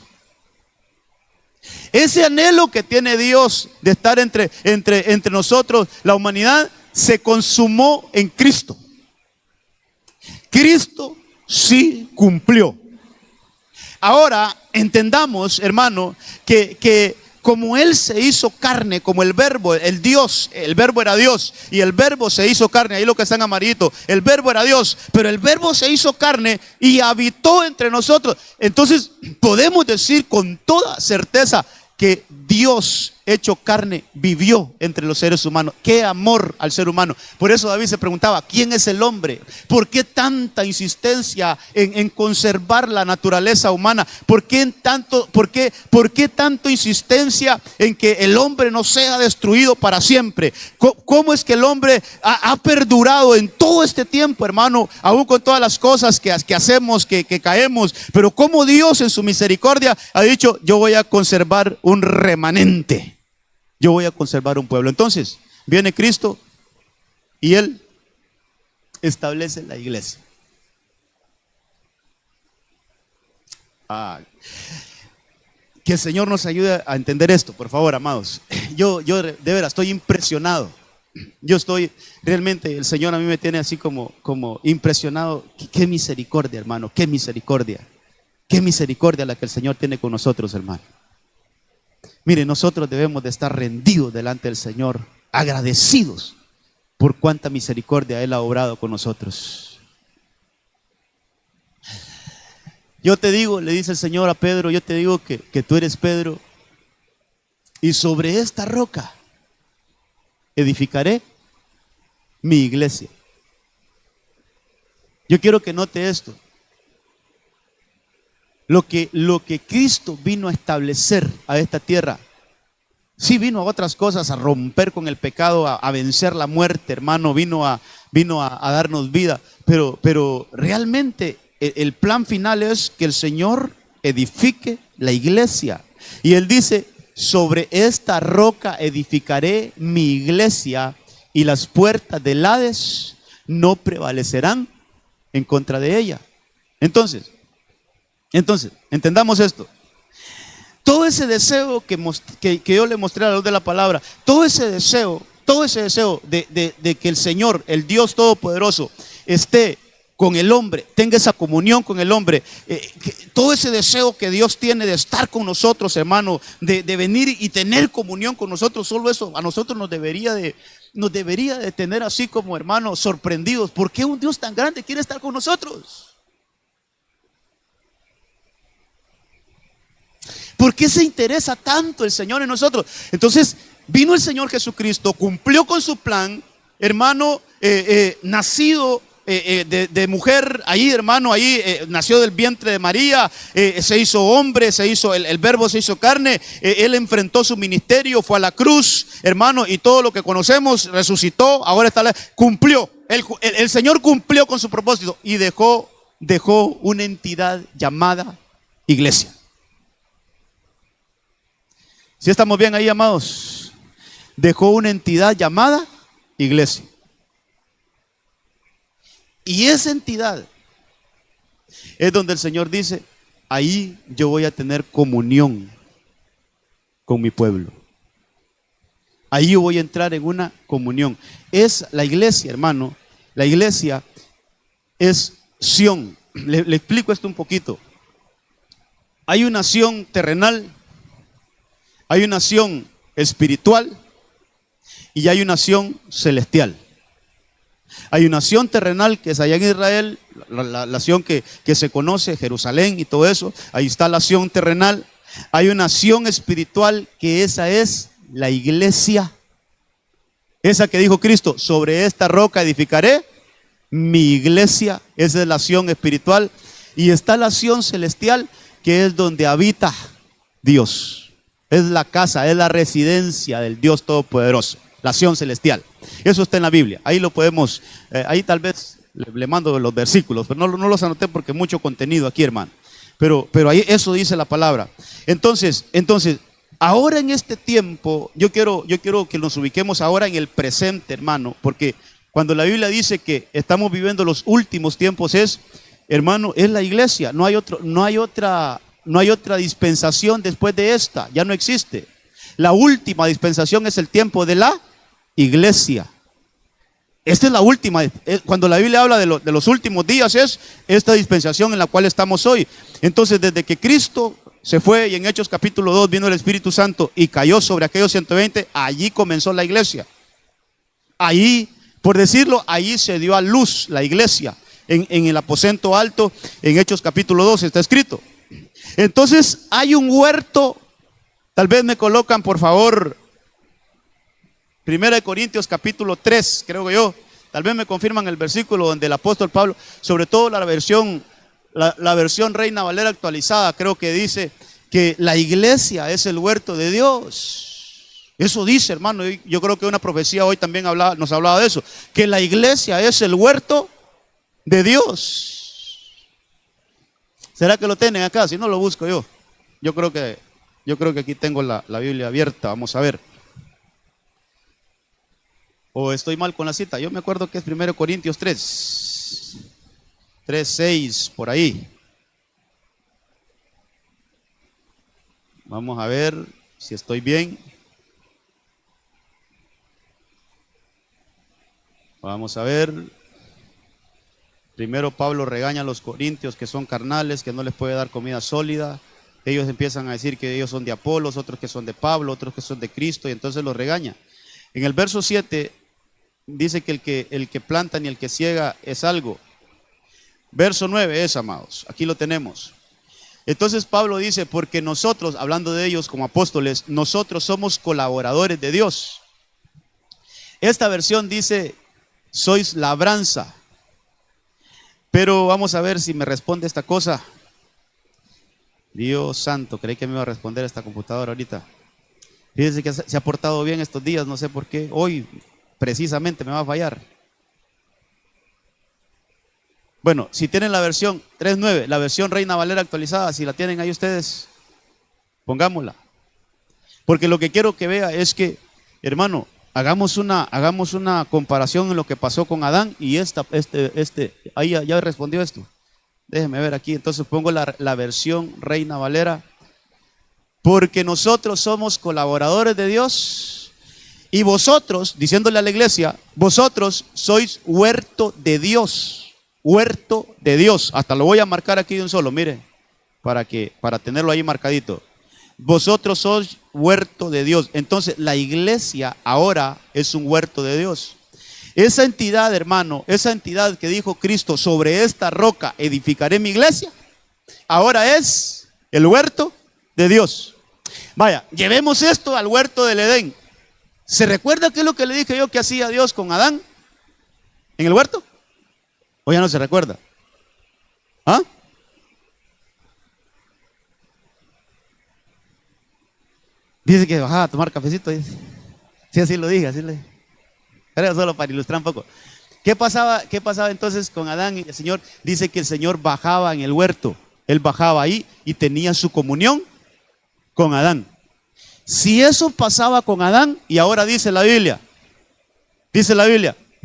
Ese anhelo que tiene Dios de estar entre nosotros, la humanidad, se consumó en Cristo. Cristo sí cumplió. Ahora entendamos, hermano, que como Él se hizo carne, como el verbo, el verbo era Dios y el verbo se hizo carne, ahí lo que está en amarillito, el verbo era Dios, pero el verbo se hizo carne y habitó entre nosotros. Entonces podemos decir con toda certeza que Dios hecho carne, vivió entre los seres humanos. Qué amor al ser humano. Por eso David se preguntaba, ¿quién es el hombre? ¿Por qué tanta insistencia en conservar la naturaleza humana? ¿Por qué tanto insistencia en que el hombre no sea destruido para siempre? ¿Cómo es que el hombre ha perdurado en todo este tiempo, hermano? Aún con todas las cosas que hacemos, que caemos. Pero cómo Dios en su misericordia ha dicho, yo voy a conservar un remanente. Yo voy a conservar un pueblo. Entonces, viene Cristo y Él establece la iglesia. Que el Señor nos ayude a entender esto, por favor, amados. Yo de veras estoy impresionado. Yo estoy realmente, el Señor a mí me tiene así como impresionado. Qué misericordia, hermano, qué misericordia. Qué misericordia la que el Señor tiene con nosotros, hermano. Mire, nosotros debemos de estar rendidos delante del Señor, agradecidos por cuánta misericordia Él ha obrado con nosotros. Yo te digo, le dice el Señor a Pedro, yo te digo que tú eres Pedro, y sobre esta roca edificaré mi iglesia. Yo quiero que note esto. Lo que Cristo vino a establecer a esta tierra, sí vino a otras cosas, a romper con el pecado, a vencer la muerte, hermano, vino a darnos vida, pero realmente el plan final es que el Señor edifique la iglesia. Y Él dice, sobre esta roca edificaré mi iglesia y las puertas del Hades no prevalecerán en contra de ella. Entonces, entendamos esto. Todo ese deseo que yo le mostré a la luz de la palabra, todo ese deseo de que el Señor, el Dios Todopoderoso, esté con el hombre, tenga esa comunión con el hombre, todo ese deseo que Dios tiene de estar con nosotros, hermano, de venir y tener comunión con nosotros, solo eso a nosotros nos debería de tener así como, hermanos, sorprendidos. ¿Por qué un Dios tan grande quiere estar con nosotros? ¿Por qué se interesa tanto el Señor en nosotros? Entonces, vino el Señor Jesucristo, cumplió con su plan, hermano, nacido de mujer, ahí, hermano, ahí nació del vientre de María, se hizo hombre, el verbo se hizo carne, Él enfrentó su ministerio, fue a la cruz, hermano, y todo lo que conocemos, resucitó, ahora cumplió, el Señor cumplió con su propósito y dejó una entidad llamada iglesia. ¿Sí estamos bien ahí, amados? Dejó una entidad llamada iglesia. Y esa entidad es donde el Señor dice, ahí yo voy a tener comunión con mi pueblo. Ahí yo voy a entrar en una comunión. Es la iglesia, hermano. La iglesia es Sión. Le explico esto un poquito. Hay una Sión terrenal, hay una Sión espiritual y hay una Sión celestial. Hay una Sión terrenal que es allá en Israel, la Sión que se conoce, Jerusalén y todo eso. Ahí está la Sión terrenal. Hay una Sión espiritual que esa es la iglesia. Esa que dijo Cristo, sobre esta roca edificaré mi iglesia. Esa es la Sión espiritual. Y está la Sión celestial, que es donde habita Dios. Es la casa, es la residencia del Dios Todopoderoso, la Sión celestial. Eso está en la Biblia. Ahí lo podemos, ahí tal vez le mando los versículos, pero no los anoté porque hay mucho contenido aquí, hermano. Pero ahí eso dice la palabra. Entonces, ahora en este tiempo, yo quiero que nos ubiquemos ahora en el presente, hermano, porque cuando la Biblia dice que estamos viviendo los últimos tiempos, hermano, es la iglesia. No hay otra dispensación después de esta, ya no existe. La última dispensación es el tiempo de la iglesia. Esta es la última. Cuando la Biblia habla de los últimos días, es esta dispensación en la cual estamos hoy. Entonces, desde que Cristo se fue y en Hechos capítulo 2 vino el Espíritu Santo y cayó sobre aquellos 120, allí comenzó la iglesia. Allí, por decirlo, allí se dio a luz la iglesia. En el aposento alto, en Hechos capítulo 2 está escrito. Entonces hay un huerto Tal vez me colocan, por favor, 1 Corintios capítulo 3, creo que yo. Tal vez me confirman el versículo donde el apóstol Pablo, sobre todo la versión Reina Valera actualizada, creo que dice que la iglesia es el huerto de Dios. Eso dice, hermano. Yo creo que una profecía hoy también nos hablaba de eso, que la iglesia es el huerto de Dios. ¿Será que lo tienen acá? Si no, lo busco yo. Yo creo que aquí tengo la Biblia abierta. Vamos a ver. O estoy mal con la cita. Yo me acuerdo que es 1 Corintios 3, 6, por ahí. Vamos a ver si estoy bien. Vamos a ver. Primero Pablo regaña a los corintios que son carnales, que no les puede dar comida sólida. Ellos empiezan a decir que ellos son de Apolos, otros que son de Pablo, otros que son de Cristo, y entonces los regaña. En el verso 7 dice que el que planta ni el que ciega es algo. Verso 9 es, amados, aquí lo tenemos. Entonces Pablo dice, porque nosotros, hablando de ellos como apóstoles, nosotros somos colaboradores de Dios. Esta versión dice, sois labranza. Pero vamos a ver si me responde esta cosa. Dios santo, creí que me iba a responder esta computadora ahorita. Fíjense que se ha portado bien estos días, no sé por qué. Hoy precisamente me va a fallar. Bueno, si tienen la versión 3.9, la versión Reina Valera actualizada, si la tienen ahí ustedes, pongámosla. Porque lo que quiero que vea es que, hermano, hagamos una comparación en lo que pasó con Adán y ahí ya respondió esto. Déjenme ver aquí, entonces pongo la versión Reina Valera. Porque nosotros somos colaboradores de Dios y vosotros, diciéndole a la iglesia, vosotros sois huerto de Dios. Huerto de Dios. Hasta lo voy a marcar aquí de un solo, mire, para tenerlo ahí marcadito. Vosotros sois huerto de Dios. Entonces la iglesia ahora es un huerto de Dios. Esa entidad, hermano, esa entidad que dijo Cristo, sobre esta roca edificaré mi iglesia, ahora es el huerto de Dios. Vaya, llevemos esto al huerto del Edén. ¿Se recuerda qué es lo que le dije yo que hacía Dios con Adán en el huerto? ¿O ya no se recuerda? ¿Ah? Dice que bajaba a tomar cafecito. Dice. Sí, así lo dije, así le dije. Era solo para ilustrar un poco. ¿Qué pasaba entonces con Adán y el Señor? Dice que el Señor bajaba en el huerto. Él bajaba ahí y tenía su comunión con Adán. Si eso pasaba con Adán, y ahora dice la Biblia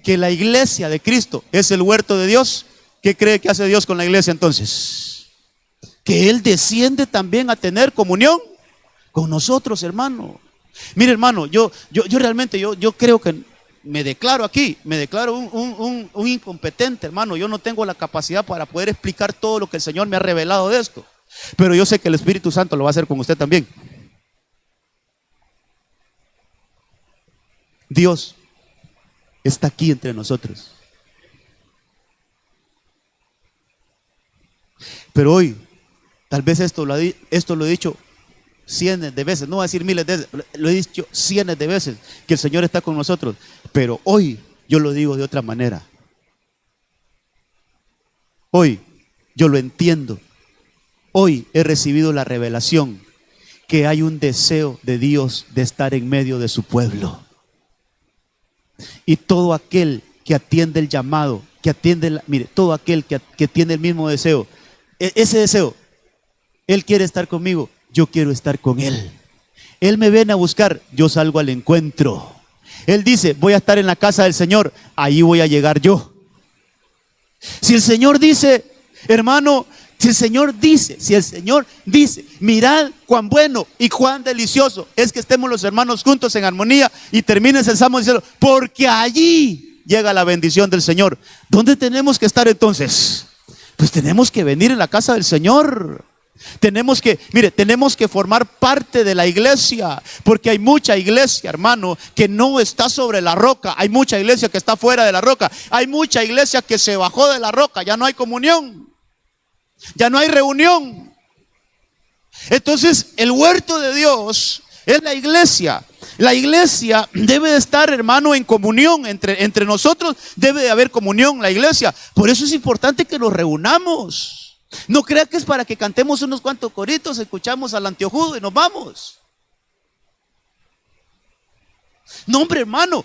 que la iglesia de Cristo es el huerto de Dios, ¿qué cree que hace Dios con la iglesia entonces? Que Él desciende también a tener comunión con nosotros, hermano. Mire, hermano, yo realmente creo que me declaro un incompetente, hermano. Yo no tengo la capacidad para poder explicar todo lo que el Señor me ha revelado de esto. Pero yo sé que el Espíritu Santo lo va a hacer con usted también. Dios está aquí entre nosotros. Pero hoy, tal vez esto lo he dicho cientos de veces, no voy a decir miles de veces, lo he dicho cientos de veces, que el Señor está con nosotros. Pero hoy yo lo digo de otra manera. Hoy yo lo entiendo. Hoy he recibido la revelación que hay un deseo de Dios de estar en medio de su pueblo. Y todo aquel que atiende el llamado, todo aquel que tiene el mismo deseo, ese deseo, Él quiere estar conmigo, yo quiero estar con Él. Él me viene a buscar, yo salgo al encuentro. Él dice, voy a estar en la casa del Señor, ahí voy a llegar yo. Si el Señor dice, hermano, si el Señor dice, mirad cuán bueno y cuán delicioso es que estemos los hermanos juntos en armonía, y termines el salmo diciendo, porque allí llega la bendición del Señor. ¿Dónde tenemos que estar entonces? Pues tenemos que venir en la casa del Señor. Tenemos que formar parte de la iglesia, porque hay mucha iglesia, hermano, que no está sobre la roca. Hay mucha iglesia que está fuera de la roca. Hay mucha iglesia que se bajó de la roca. Ya no hay comunión, ya no hay reunión. Entonces, el huerto de Dios es la iglesia. La iglesia debe de estar, hermano, en comunión entre nosotros. Debe de haber comunión en la iglesia. Por eso es importante que nos reunamos. No crea que es para que cantemos unos cuantos coritos, escuchamos al anteojudo y nos vamos. No, hombre, hermano,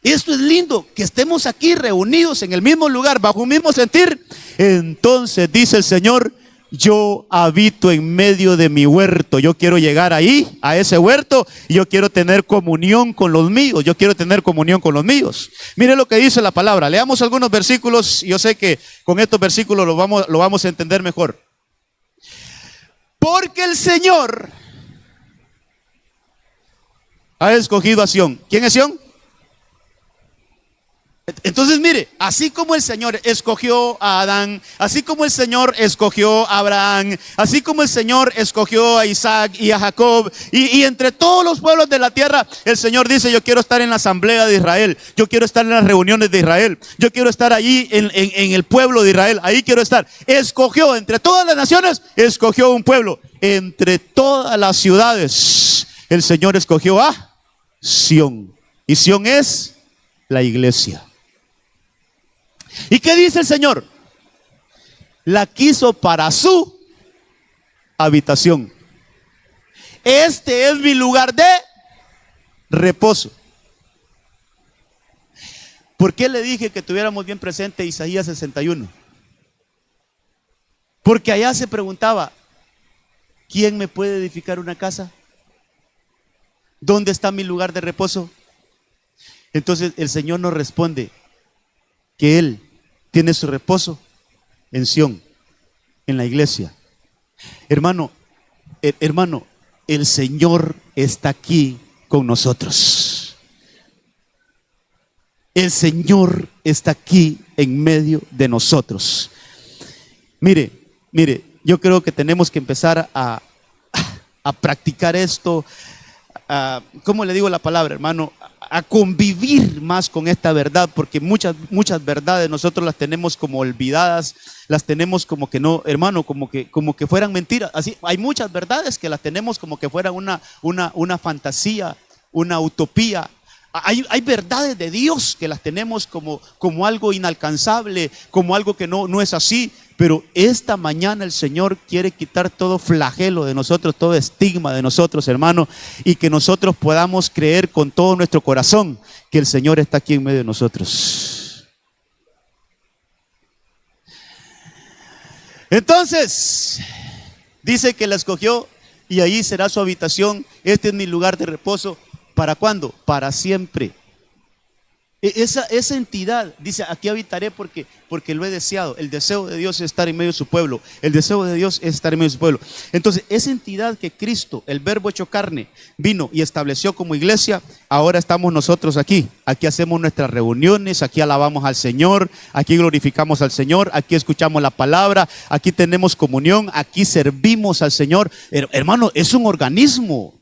esto es lindo, que estemos aquí reunidos en el mismo lugar, bajo un mismo sentir. Entonces dice el Señor: yo habito en medio de mi huerto. Yo quiero llegar ahí, a ese huerto, y yo quiero tener comunión con los míos. Yo quiero tener comunión con los míos. Mire lo que dice la palabra. Leamos algunos versículos. Yo sé que con estos versículos lo vamos a entender mejor. Porque el Señor ha escogido a Sión. ¿Quién es Sión? Entonces mire, así como el Señor escogió a Adán, así como el Señor escogió a Abraham, así como el Señor escogió a Isaac y a Jacob, y entre todos los pueblos de la tierra, el Señor dice: yo quiero estar en la asamblea de Israel, yo quiero estar en las reuniones de Israel, yo quiero estar allí en el pueblo de Israel, ahí quiero estar. Escogió entre todas las naciones, escogió un pueblo. Entre todas las ciudades, el Señor escogió a Sión, y Sión es la iglesia. ¿Y qué dice el Señor? La quiso para su habitación. Este es mi lugar de reposo. ¿Por qué le dije que tuviéramos bien presente Isaías 61? Porque allá se preguntaba: ¿quién me puede edificar una casa? ¿Dónde está mi lugar de reposo? Entonces el Señor nos responde que Él tiene su reposo en Sión, en la iglesia. Hermano, el Señor está aquí con nosotros. El Señor está aquí en medio de nosotros. Mire, yo creo que tenemos que empezar a practicar esto. ¿Cómo le digo la palabra, hermano? A convivir más con esta verdad, porque muchas verdades nosotros las tenemos como olvidadas, las tenemos como que no, hermano, como que fueran mentiras. Así, hay muchas verdades que las tenemos como que fueran una fantasía, una utopía. Hay verdades de Dios que las tenemos como algo inalcanzable, como algo que no es así. Pero esta mañana el Señor quiere quitar todo flagelo de nosotros, todo estigma de nosotros, hermano, y que nosotros podamos creer con todo nuestro corazón que el Señor está aquí en medio de nosotros. Entonces, dice que la escogió y ahí será su habitación. Este es mi lugar de reposo. ¿Para cuándo? Para siempre. Esa entidad dice: aquí habitaré porque lo he deseado. El deseo de Dios es estar en medio de su pueblo. El deseo de Dios es estar en medio de su pueblo. Entonces, esa entidad que Cristo, el Verbo hecho carne, vino y estableció como iglesia, ahora estamos nosotros aquí. Aquí hacemos nuestras reuniones, aquí alabamos al Señor, aquí glorificamos al Señor, aquí escuchamos la palabra, aquí tenemos comunión, aquí servimos al Señor. Hermano, es un organismo.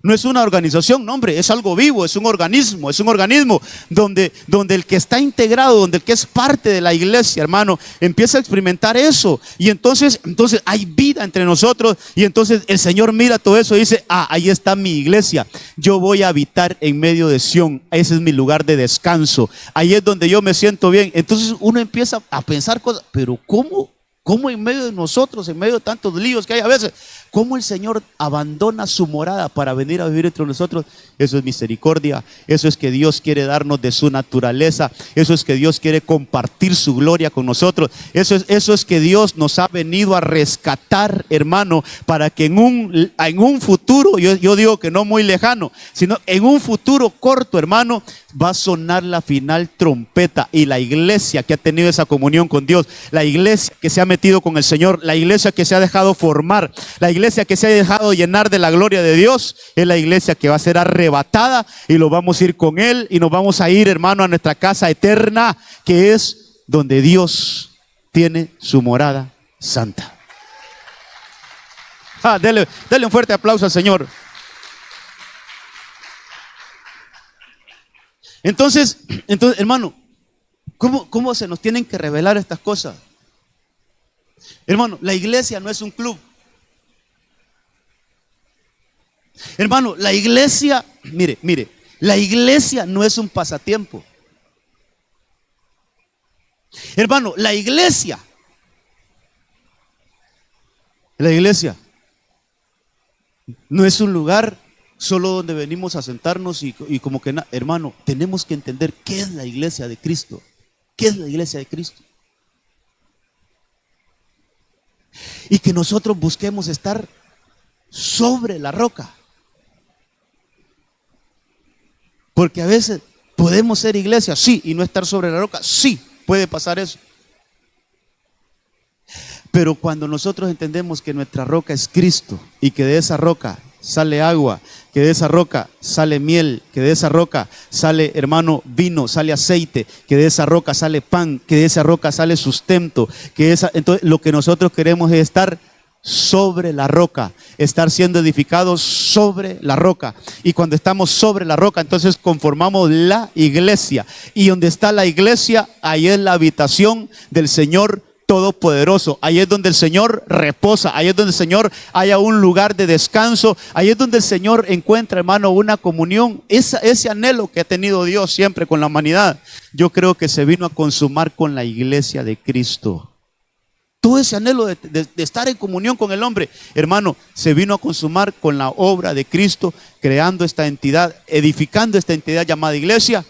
No es una organización, no, hombre, es algo vivo, es un organismo donde el que está integrado, donde el que es parte de la iglesia, hermano, empieza a experimentar eso. Y entonces hay vida entre nosotros, y entonces el Señor mira todo eso y dice: ahí está mi iglesia, yo voy a habitar en medio de Sión, ese es mi lugar de descanso, ahí es donde yo me siento bien. Entonces uno empieza a pensar cosas, pero ¿cómo en medio de nosotros, en medio de tantos líos que hay a veces, cómo el Señor abandona su morada para venir a vivir entre nosotros? Eso es misericordia, eso es que Dios quiere darnos de su naturaleza, eso es que Dios quiere compartir su gloria con nosotros, eso es que Dios nos ha venido a rescatar, hermano, para que en un futuro, yo digo que no muy lejano, sino en un futuro corto, hermano, va a sonar la final trompeta, y la iglesia que ha tenido esa comunión con Dios, la iglesia que se ha metido con el Señor, la iglesia que se ha dejado formar, la iglesia que se ha dejado llenar de la gloria de Dios, es la iglesia que va a ser arrebatada, y lo vamos a ir con Él, y nos vamos a ir, hermano, a nuestra casa eterna, que es donde Dios tiene su morada santa. Dele un fuerte aplauso al Señor. Entonces, hermano, ¿cómo se nos tienen que revelar estas cosas? Hermano, la iglesia no es un club. Hermano, la iglesia, mire, la iglesia no es un pasatiempo. Hermano, la iglesia no es un lugar solo donde venimos a sentarnos y como que hermano, tenemos que entender qué es la iglesia de Cristo. ¿Qué es la iglesia de Cristo? Y que nosotros busquemos estar sobre la roca. Porque a veces podemos ser iglesia, sí, y no estar sobre la roca, sí, puede pasar eso. Pero cuando nosotros entendemos que nuestra roca es Cristo y que de esa roca sale agua, que de esa roca sale miel, que de esa roca sale, hermano, vino, sale aceite, que de esa roca sale pan, que de esa roca sale sustento, entonces lo que nosotros queremos es estar sobre la roca, estar siendo edificados sobre la roca. Y cuando estamos sobre la roca, entonces conformamos la iglesia. Y donde está la iglesia, ahí es la habitación del Señor Todopoderoso. Ahí es donde el Señor reposa, ahí es donde el Señor haya un lugar de descanso, ahí es donde el Señor encuentra, hermano, una comunión. Ese anhelo que ha tenido Dios siempre con la humanidad, yo creo que se vino a consumar con la iglesia de Cristo. Todo ese anhelo de estar en comunión con el hombre, hermano, se vino a consumar con la obra de Cristo, creando esta entidad, edificando esta entidad llamada iglesia,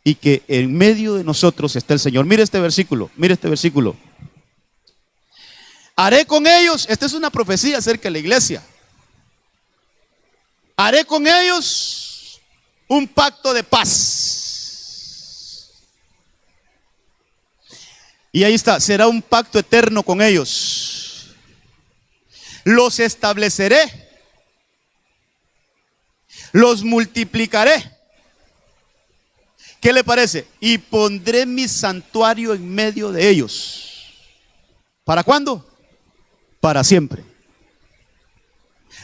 y que en medio de nosotros está el Señor. Mire este versículo. Haré con ellos, esta es una profecía acerca de la iglesia. Haré con ellos un pacto de paz. Y ahí está, será un pacto eterno con ellos. Los estableceré, los multiplicaré. ¿Qué le parece? Y pondré mi santuario en medio de ellos. ¿Para cuándo? Para siempre.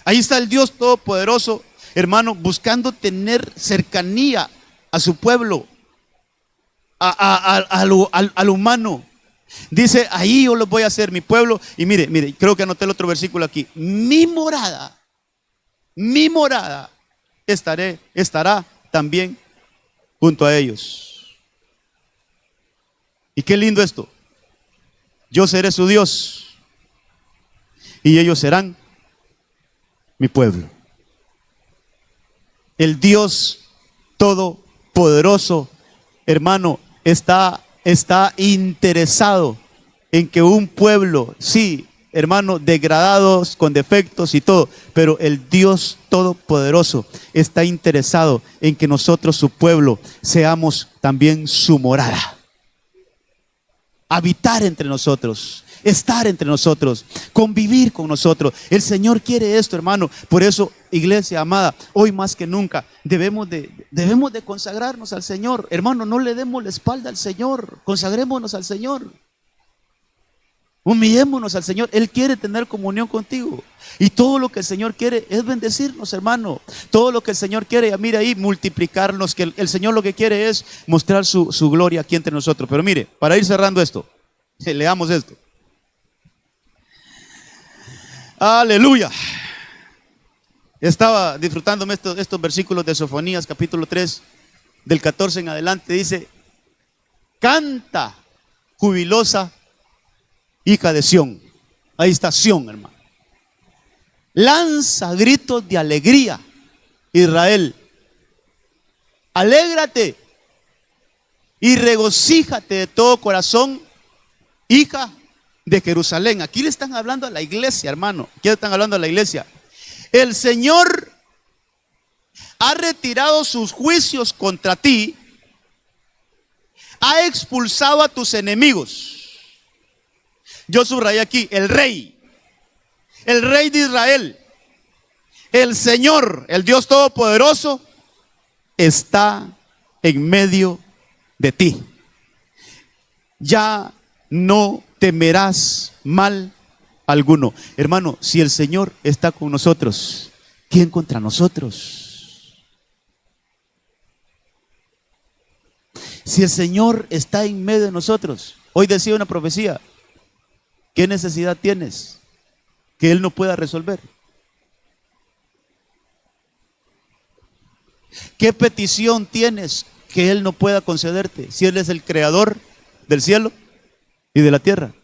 Ahí está el Dios Todopoderoso, hermano, buscando tener cercanía a su pueblo, al humano. Dice, ahí yo los voy a hacer mi pueblo. Y mire, creo que anoté el otro versículo aquí. Mi morada estará también junto a ellos. Y qué lindo esto. Yo seré su Dios y ellos serán mi pueblo. El Dios Todopoderoso, hermano, está interesado en que un pueblo, sí, hermano, degradados, con defectos y todo, pero el Dios Todopoderoso está interesado en que nosotros, su pueblo, seamos también su morada. Habitar entre nosotros, estar entre nosotros, convivir con nosotros. El Señor quiere esto, hermano. Por eso, iglesia amada, hoy más que nunca debemos de consagrarnos al Señor. Hermano, no le demos la espalda al Señor, consagrémonos al Señor. Humillémonos al Señor. Él quiere tener comunión contigo. Y todo lo que el Señor quiere es bendecirnos, hermano. Todo lo que el Señor quiere, mire ahí, multiplicarnos. Que el Señor lo que quiere es mostrar su gloria aquí entre nosotros. Pero mire, para ir cerrando esto, leamos esto. Aleluya. Estaba disfrutándome estos versículos de Sofonías capítulo 3, del 14 en adelante. Dice, canta jubilosa hija de Sión. Ahí está Sión, hermano. Lanza gritos de alegría, Israel. Alégrate y regocíjate de todo corazón, hija de Jerusalén. Aquí le están hablando a la iglesia, hermano. Aquí le están hablando a la iglesia. El Señor ha retirado sus juicios contra ti, ha expulsado a tus enemigos. Yo subrayé aquí, el rey de Israel, el Señor, el Dios Todopoderoso, está en medio de ti. Ya no temerás mal alguno. Hermano, si el Señor está con nosotros, ¿quién contra nosotros? Si el Señor está en medio de nosotros, hoy decía una profecía, ¿qué necesidad tienes que Él no pueda resolver? ¿Qué petición tienes que Él no pueda concederte si Él es el creador del cielo y de la tierra?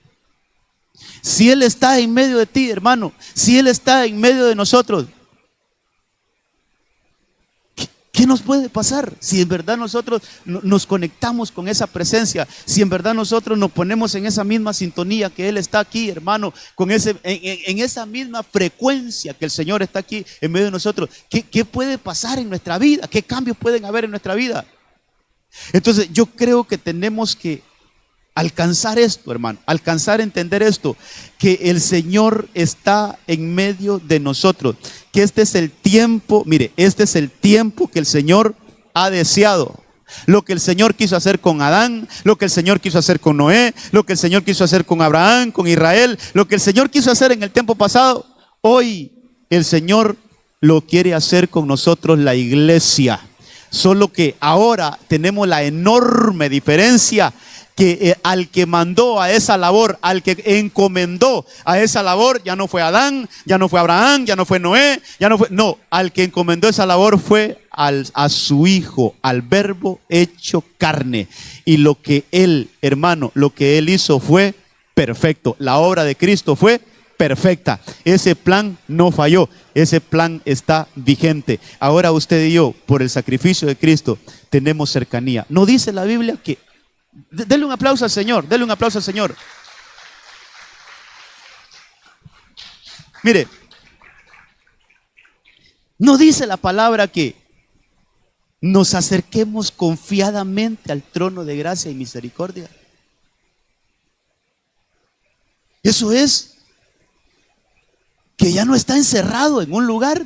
Si Él está en medio de ti, hermano, si Él está en medio de nosotros, ¿qué nos puede pasar si en verdad nosotros nos conectamos con esa presencia? Si en verdad nosotros nos ponemos en esa misma sintonía que Él está aquí, hermano, en esa misma frecuencia que el Señor está aquí en medio de nosotros. ¿Qué puede pasar en nuestra vida? ¿Qué cambios pueden haber en nuestra vida? Entonces yo creo que tenemos que alcanzar esto, hermano, alcanzar a entender esto, que el Señor está en medio de nosotros, que este es el tiempo, mire, este es el tiempo que el Señor ha deseado. Lo que el Señor quiso hacer con Adán, lo que el Señor quiso hacer con Noé, lo que el Señor quiso hacer con Abraham, con Israel, lo que el Señor quiso hacer en el tiempo pasado, hoy el Señor lo quiere hacer con nosotros, la iglesia. Solo que ahora tenemos la enorme diferencia que al que mandó a esa labor, al que encomendó a esa labor, ya no fue Adán, ya no fue Abraham, ya no fue Noé, al que encomendó esa labor fue a su Hijo, al Verbo hecho carne. Y lo que Él, hermano, lo que Él hizo fue perfecto. La obra de Cristo fue perfecta. Ese plan no falló, ese plan está vigente. Ahora usted y yo, por el sacrificio de Cristo, tenemos cercanía. ¿No dice la Biblia que... Denle un aplauso al Señor, denle un aplauso al Señor. Mire, ¿no dice la palabra que nos acerquemos confiadamente al trono de gracia y misericordia? Eso es que ya no está encerrado en un lugar.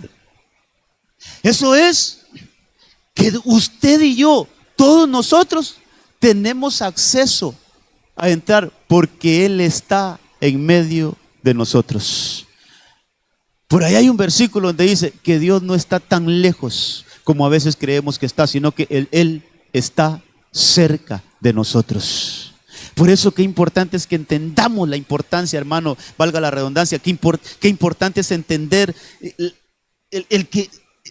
Eso es que usted y yo, todos nosotros, tenemos acceso a entrar porque Él está en medio de nosotros. Por ahí hay un versículo donde dice que Dios no está tan lejos como a veces creemos que está, sino que Él está cerca de nosotros. Por eso qué importante es que entendamos la importancia, hermano, valga la redundancia, qué importante es entender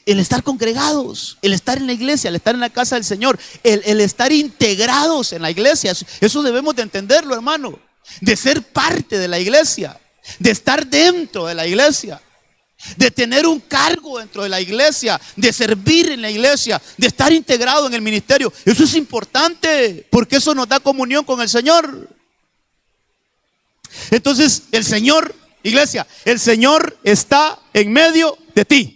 el estar congregados, el estar en la iglesia, el estar en la casa del Señor, el estar integrados en la iglesia. Eso debemos de entenderlo, hermano. De ser parte de la iglesia, de estar dentro de la iglesia, de tener un cargo dentro de la iglesia, de servir en la iglesia, de estar integrado en el ministerio. Eso es importante porque eso nos da comunión con el Señor. Entonces el Señor, iglesia, el Señor está en medio de ti.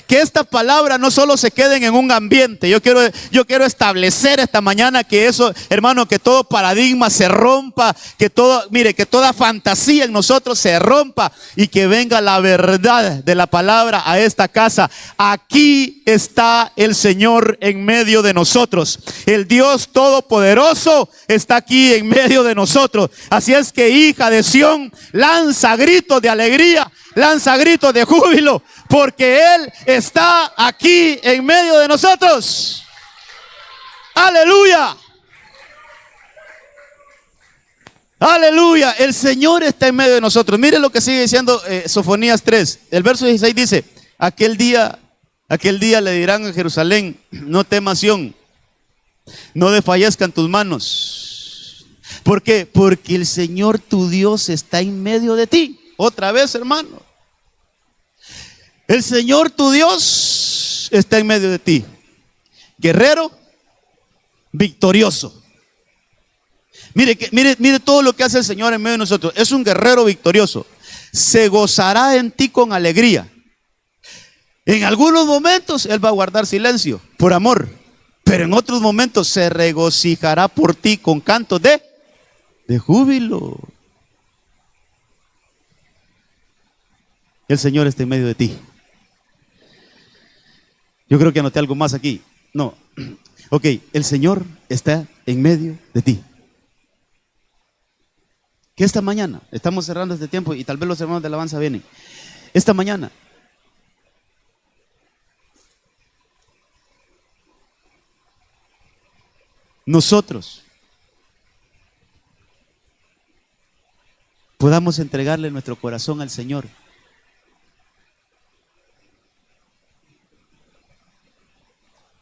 Que esta palabra no solo se queden en un ambiente. Yo quiero establecer esta mañana que eso, hermano, que todo paradigma se rompa, que toda fantasía en nosotros se rompa y que venga la verdad de la palabra a esta casa. Aquí está el Señor en medio de nosotros. El Dios Todopoderoso está aquí en medio de nosotros. Así es que, hija de Sión, lanza gritos de alegría, lanza gritos de júbilo, porque Él está aquí en medio de nosotros. Aleluya. Aleluya. El Señor está en medio de nosotros. Mire lo que sigue diciendo Sofonías 3. El verso 16 dice: aquel día le dirán a Jerusalén: no temas, Sión, no desfallezcan tus manos. ¿Por qué? Porque el Señor tu Dios está en medio de ti. Otra vez, hermano. El Señor tu Dios está en medio de ti. Guerrero victorioso. Mire todo lo que hace el Señor en medio de nosotros. Es un guerrero victorioso. Se gozará en ti con alegría. En algunos momentos Él va a guardar silencio por amor, pero en otros momentos se regocijará por ti con cantos de júbilo. El Señor está en medio de ti. Yo creo que anoté algo más aquí. No. Ok, el Señor está en medio de ti. Que esta mañana, estamos cerrando este tiempo y tal vez los hermanos de alabanza vienen. Esta mañana, nosotros podamos entregarle nuestro corazón al Señor.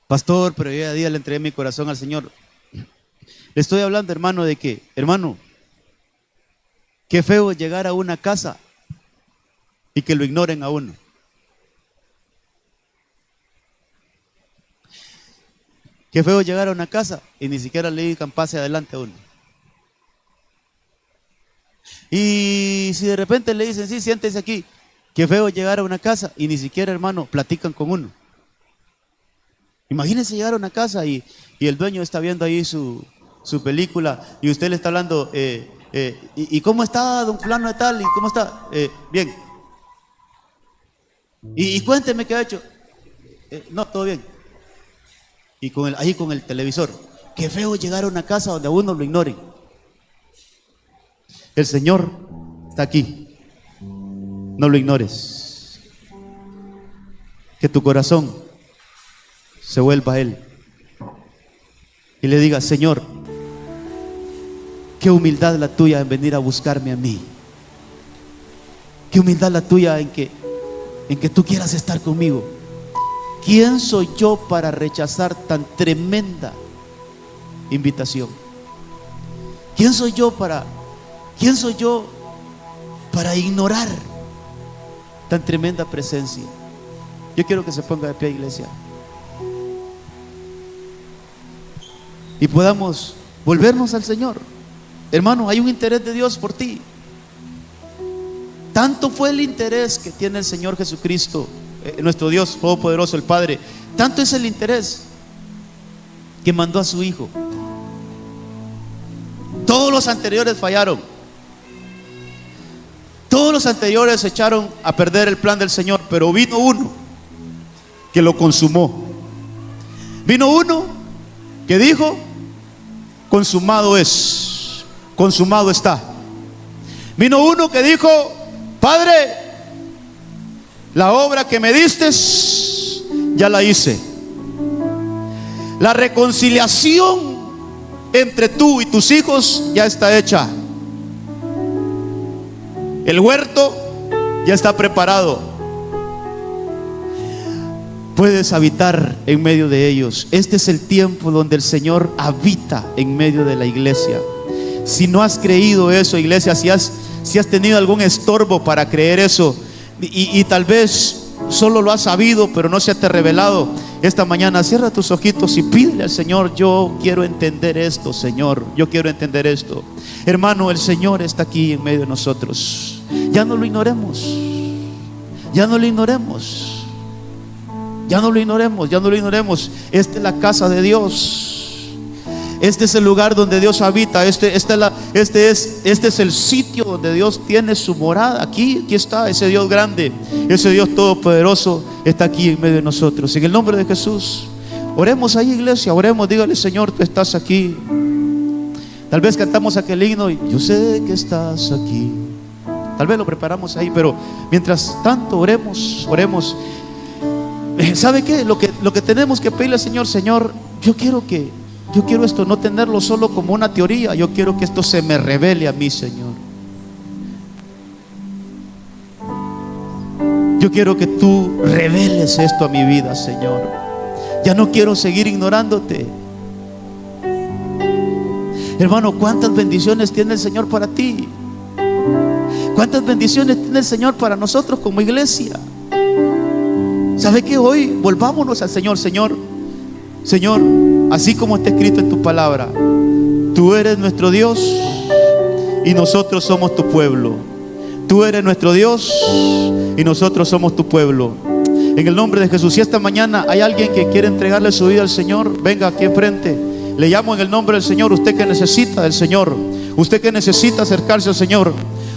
Pastor, pero yo a día le entregué mi corazón al Señor. Le estoy hablando, hermano, de que, hermano, qué feo es llegar a una casa y que lo ignoren a uno. Qué feo llegar a una casa y ni siquiera le digan pase adelante a uno. Y si de repente le dicen, sí, siéntese aquí. Qué feo llegar a una casa y ni siquiera, hermano, platican con uno. Imagínense llegar a una casa y el dueño está viendo ahí su película y usted le está hablando, ¿y cómo está don fulano de tal? ¿Y cómo está? Bien. Y cuénteme qué ha hecho. No, todo bien. Y ahí con el televisor. Qué feo llegar a una casa donde a uno lo ignoren. El Señor está aquí. No lo ignores. Que tu corazón se vuelva a Él y le diga: Señor, qué humildad la tuya en venir a buscarme a mí. Qué humildad la tuya en que tú quieras estar conmigo. ¿Quién soy yo para rechazar tan tremenda invitación? ¿Quién soy yo para ignorar tan tremenda presencia? Yo quiero que se ponga de pie, iglesia, y podamos volvernos al Señor. Hermano, hay un interés de Dios por ti. Tanto fue el interés que tiene el Señor Jesucristo, nuestro Dios todopoderoso, el Padre. Tanto es el interés que mandó a su Hijo. Todos los anteriores fallaron. Todos los anteriores echaron a perder el plan del Señor, pero vino uno que lo consumó. Vino uno que dijo: consumado es, consumado está. Vino uno que dijo: Padre, la obra que me diste ya la hice. La reconciliación entre tú y tus hijos ya está hecha. El huerto ya está preparado. Puedes habitar en medio de ellos. Este es el tiempo donde el Señor habita en medio de la iglesia. Si no has creído eso, iglesia, si has tenido algún estorbo para creer eso, y tal vez solo lo has sabido pero no se te ha revelado, esta mañana cierra tus ojitos y pídele al Señor: yo quiero entender esto, Señor, yo quiero entender esto. Hermano, el Señor está aquí en medio de nosotros. Ya no lo ignoremos. Ya no lo ignoremos. Ya no lo ignoremos, ya no lo ignoremos. Esta es la casa de Dios. Este es el lugar donde Dios habita. Este es el sitio donde Dios tiene su morada. Aquí está ese Dios grande, ese Dios todopoderoso está aquí en medio de nosotros. En el nombre de Jesús, oremos ahí, iglesia, oremos. Dígale: Señor, tú estás aquí. Tal vez cantamos aquel himno y yo sé que estás aquí. Tal vez lo preparamos ahí, pero mientras tanto oremos. ¿Sabe qué? Lo que tenemos que pedirle al Señor: Señor, yo quiero esto, no tenerlo solo como una teoría. Yo quiero que esto se me revele a mí, Señor. Yo quiero que tú reveles esto a mi vida, Señor. Ya no quiero seguir ignorándote. Hermano, ¿cuántas bendiciones tiene el Señor para ti? ¿Cuántas bendiciones tiene el Señor para nosotros como iglesia? ¿Sabe qué? Hoy volvámonos al Señor. Señor, así como está escrito en tu palabra, tú eres nuestro Dios y nosotros somos tu pueblo. Tú eres nuestro Dios y nosotros somos tu pueblo. En el nombre de Jesús. Si esta mañana hay alguien que quiere entregarle su vida al Señor, venga aquí enfrente. Le llamo en el nombre del Señor. Usted que necesita del Señor, usted que necesita acercarse al Señor,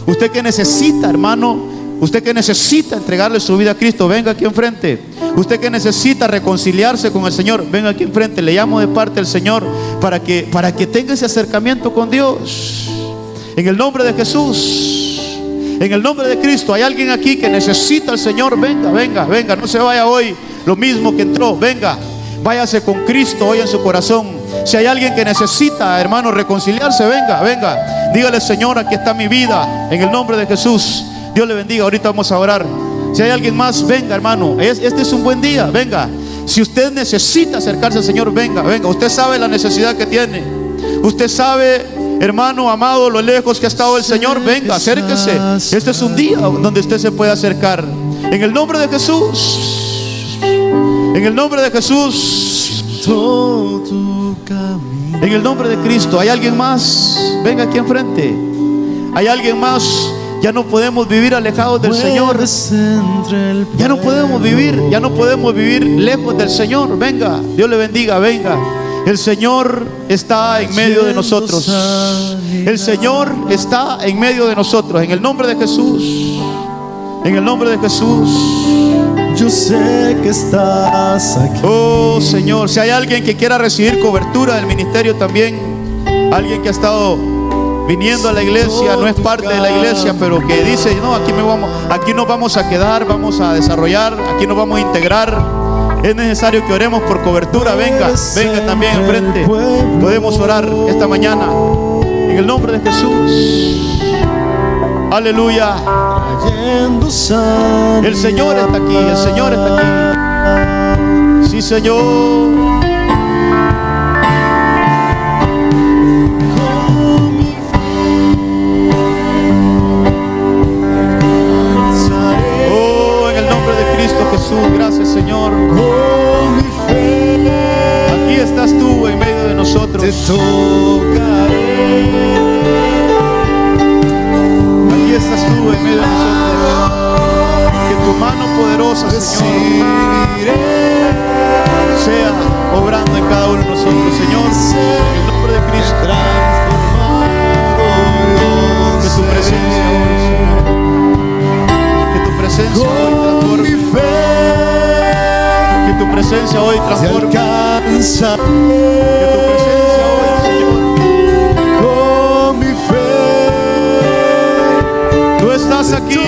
usted que necesita, hermano, usted que necesita entregarle su vida a Cristo, venga aquí enfrente. Usted que necesita reconciliarse con el Señor, venga aquí enfrente. Le llamo de parte del Señor para que tenga ese acercamiento con Dios. En el nombre de Jesús, en el nombre de Cristo. Hay alguien aquí que necesita al Señor. Venga, no se vaya hoy lo mismo que entró. Venga, váyase con Cristo hoy en su corazón. Si hay alguien que necesita, hermano, reconciliarse, venga. Dígale: Señor, aquí está mi vida. En el nombre de Jesús. Dios le bendiga. Ahorita vamos a orar. Si hay alguien más, venga, hermano. Este es un buen día. Venga. Si usted necesita acercarse al Señor, venga, venga. Usted sabe la necesidad que tiene. Usted sabe, hermano amado, lo lejos que ha estado el Señor. Venga, acérquese. Este es un día donde usted se puede acercar. En el nombre de Jesús. En el nombre de Jesús. En el nombre de Cristo. ¿Hay alguien más? Venga aquí enfrente. ¿Hay alguien más? Ya no podemos vivir alejados del Señor. Ya no podemos vivir lejos del Señor. Venga, Dios le bendiga, venga. El Señor está en medio de nosotros. El Señor está en medio de nosotros. En el nombre de Jesús. En el nombre de Jesús. Yo sé que estás aquí. Oh Señor, si hay alguien que quiera recibir cobertura del ministerio también, alguien que ha estado viniendo a la iglesia, no es parte de la iglesia, pero que dice, no, aquí nos vamos a quedar, vamos a desarrollar, aquí nos vamos a integrar. Es necesario que oremos por cobertura. Venga, venga también enfrente. Podemos orar esta mañana en el nombre de Jesús. Aleluya. El Señor está aquí, el Señor está aquí. Sí, Señor. Jesús, gracias Señor. Aquí estás tú en medio de nosotros. Aquí estás tú en medio de nosotros. Que tu mano poderosa, Señor, sea obrando en cada uno de nosotros, Señor, en el nombre de Cristo. Que tu presencia hoy, que tu presencia hoy transforme. Que tu presencia hoy transforme. Que tu presencia hoy, Señor, con mi fe, tú estás aquí.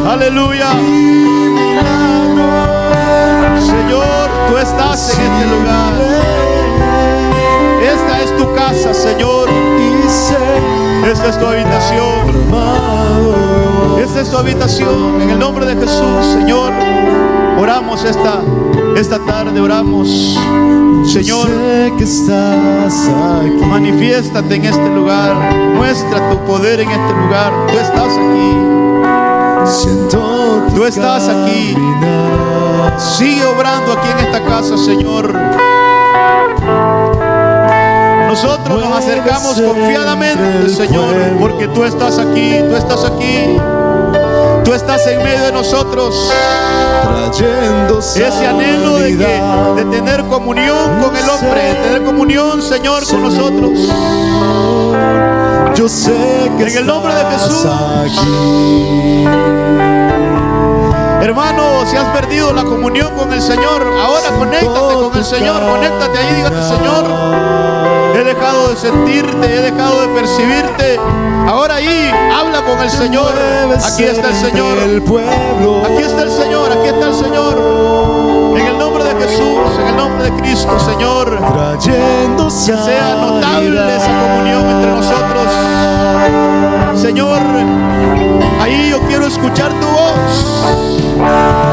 Aleluya. Señor, tú estás en este lugar. Esta es tu casa, Señor. Esta es tu habitación. Esta es tu habitación. En el nombre de Jesús, Señor, oramos esta tarde, oramos. Señor, que estás aquí. Manifiéstate en este lugar. Muestra tu poder en este lugar. Tú estás aquí. Siento Tú estás aquí. Sigue obrando aquí en esta casa, Señor. Nosotros nos acercamos confiadamente, Señor, porque tú estás aquí, tú estás aquí. Tú estás en medio de nosotros. Ese anhelo de tener comunión con el hombre, de tener comunión, Señor, con nosotros. Yo sé que en el nombre de Jesús. Aquí. Hermano, si has perdido la comunión con el Señor, ahora conéctate con el Señor, conéctate ahí, dígate, Señor, he dejado de sentirte, he dejado de percibirte. Ahora ahí, habla con el Señor. Aquí está el Señor. Aquí está el Señor, aquí está el Señor. En el nombre de Jesús, en el nombre de Cristo, Señor, que sea notable esa comunión entre nosotros. Señor, ahí yo quiero escuchar tu voz.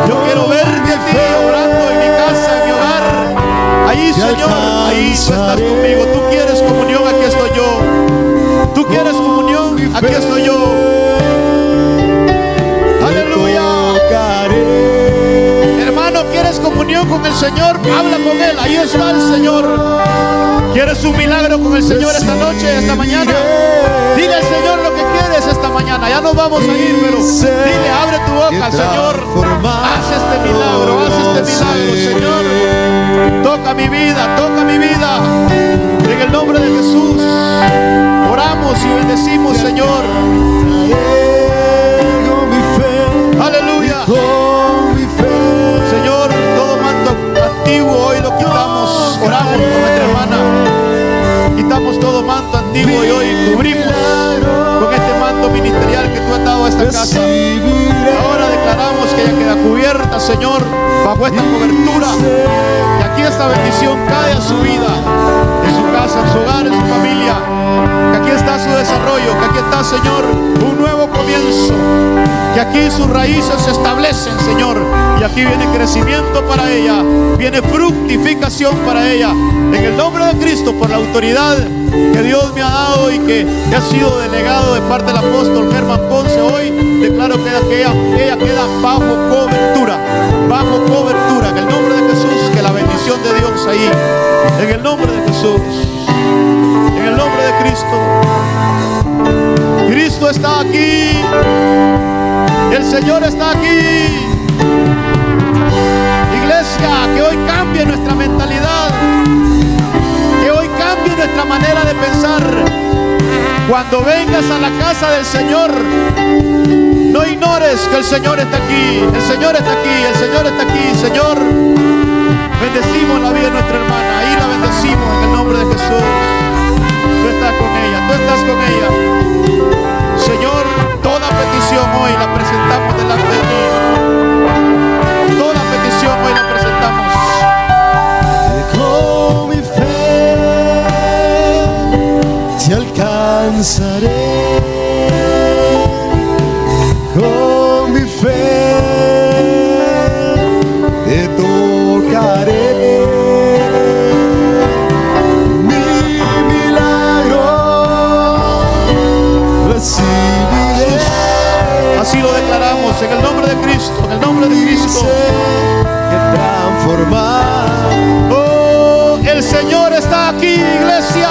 Yo quiero verte a ti orando en mi casa, en mi hogar. Ahí, Señor, ahí tú estás conmigo. Tú quieres comunión, aquí estoy yo. Tú quieres comunión, aquí estoy yo. Aleluya. Hermano, ¿quieres comunión con el Señor? Habla con Él, ahí está el Señor. ¿Quieres un milagro con el Señor esta noche, esta mañana? Dile al Señor lo que quieres esta mañana. Ya nos vamos a ir, pero dile, abre tu boca, Señor. Haz este milagro, Señor. Toca mi vida, toca mi vida. En el nombre de Jesús, oramos y bendecimos, Señor. Aleluya. Señor, todo manto antiguo hoy lo quitamos. Oramos por nuestra hermana. Quitamos todo manto antiguo y hoy cubrimos con este manto ministerial que tú has dado a esta casa. Ahora declaramos que ella queda cubierta, Señor, bajo esta cobertura. Y aquí esta bendición cae a su vida, en su casa. casa, en su hogar, en su familia. Que aquí está su desarrollo, que aquí está, Señor, un nuevo comienzo. Que aquí sus raíces se establecen, Señor. Y aquí viene crecimiento para ella, viene fructificación para ella. En el nombre de Cristo, por la autoridad que Dios me ha dado y que ha sido delegado de parte del apóstol Germán Ponce, hoy declaro que ella queda bajo cobertura. Bajo cobertura. En el nombre de Jesús, que la bendición de Dios ahí. En el nombre de Jesús. En el nombre de Cristo. Cristo está aquí. El Señor está aquí. Iglesia, que hoy cambie nuestra mentalidad. Que hoy cambie nuestra manera de pensar. Cuando vengas a la casa del Señor, no ignores que el Señor está aquí. El Señor está aquí. El Señor está aquí. Señor, bendecimos la vida de nuestra hermana. Ahí la bendecimos en el nombre de Jesús. Tú estás con ella. Tú estás con ella. Señor, toda petición hoy la presentamos delante de ti. Toda petición hoy la presentamos. Con mi fe te alcanzaré. Con mi fe te tocaré. Mi milagro recibiré. Así lo declaramos en el nombre de Cristo. En el nombre de Cristo. Que transformar. Oh, el Señor está aquí, iglesia.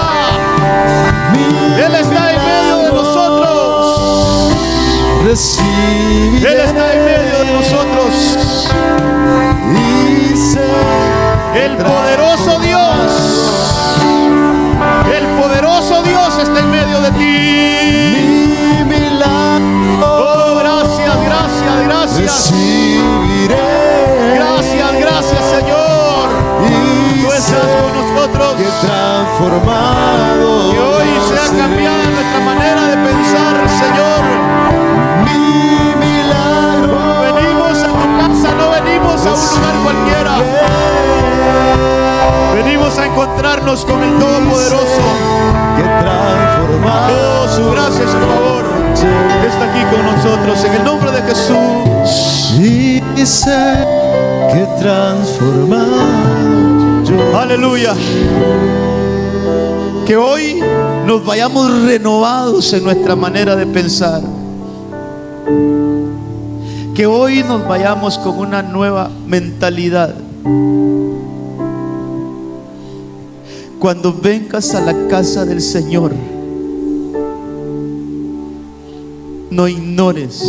Él está en medio de nosotros. Recibiré. Él está en medio de nosotros. Y sé El poderoso Dios. El poderoso Dios está en medio de ti. mi milagro. Oh, gracias, gracias, gracias. Recibiré. Gracias, gracias, Señor. Y Tú estás con nosotros. que transformado. Que hoy sea cambiada nuestra manera de pensar, Señor. Mi milagro. Venimos a tu casa, no venimos a un lugar cualquiera. Venimos a encontrarnos con el Todopoderoso. Que transformado. Oh, su gracia y su favor está aquí con nosotros. En el nombre de Jesús. Y sé que transformado yo. Aleluya. Que hoy nos vayamos renovados en nuestra manera de pensar. Que hoy nos vayamos con una nueva mentalidad. Cuando vengas a la casa del Señor, no ignores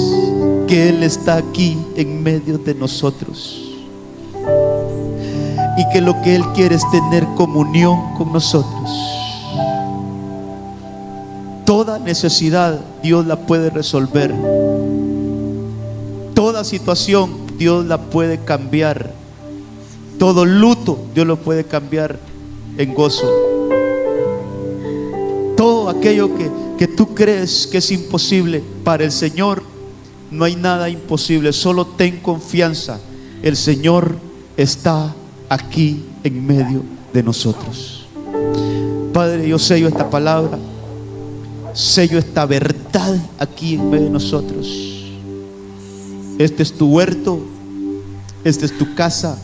que Él está aquí en medio de nosotros. Y que lo que Él quiere es tener comunión con nosotros. Toda necesidad Dios la puede resolver. Toda situación Dios la puede cambiar. Todo luto Dios lo puede cambiar en gozo. Todo aquello que tú crees que es imposible, para el Señor no hay nada imposible. Solo ten confianza. El Señor está aquí en medio de nosotros. Padre, yo sello esta palabra, sello esta verdad aquí en medio de nosotros. Este es tu huerto, esta es tu casa,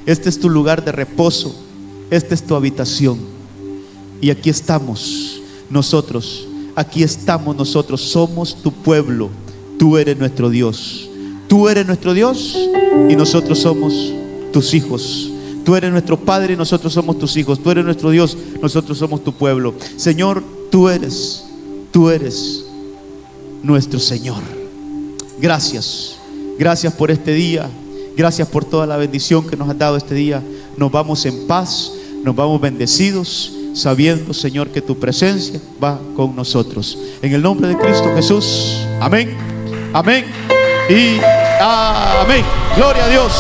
este es tu lugar de reposo, esta es tu habitación. Y aquí estamos nosotros, aquí estamos nosotros, somos tu pueblo. Tú eres nuestro Dios, tú eres nuestro Dios y nosotros somos tus hijos. Tú eres nuestro Padre y nosotros somos tus hijos. Tú eres nuestro Dios, nosotros somos tu pueblo. Señor, tú eres nuestro Señor. Gracias, gracias por este día. Gracias por toda la bendición que nos has dado este día. Nos vamos en paz, nos vamos bendecidos, sabiendo, Señor, que tu presencia va con nosotros. En el nombre de Cristo Jesús. Amén, amén y amén. Gloria a Dios.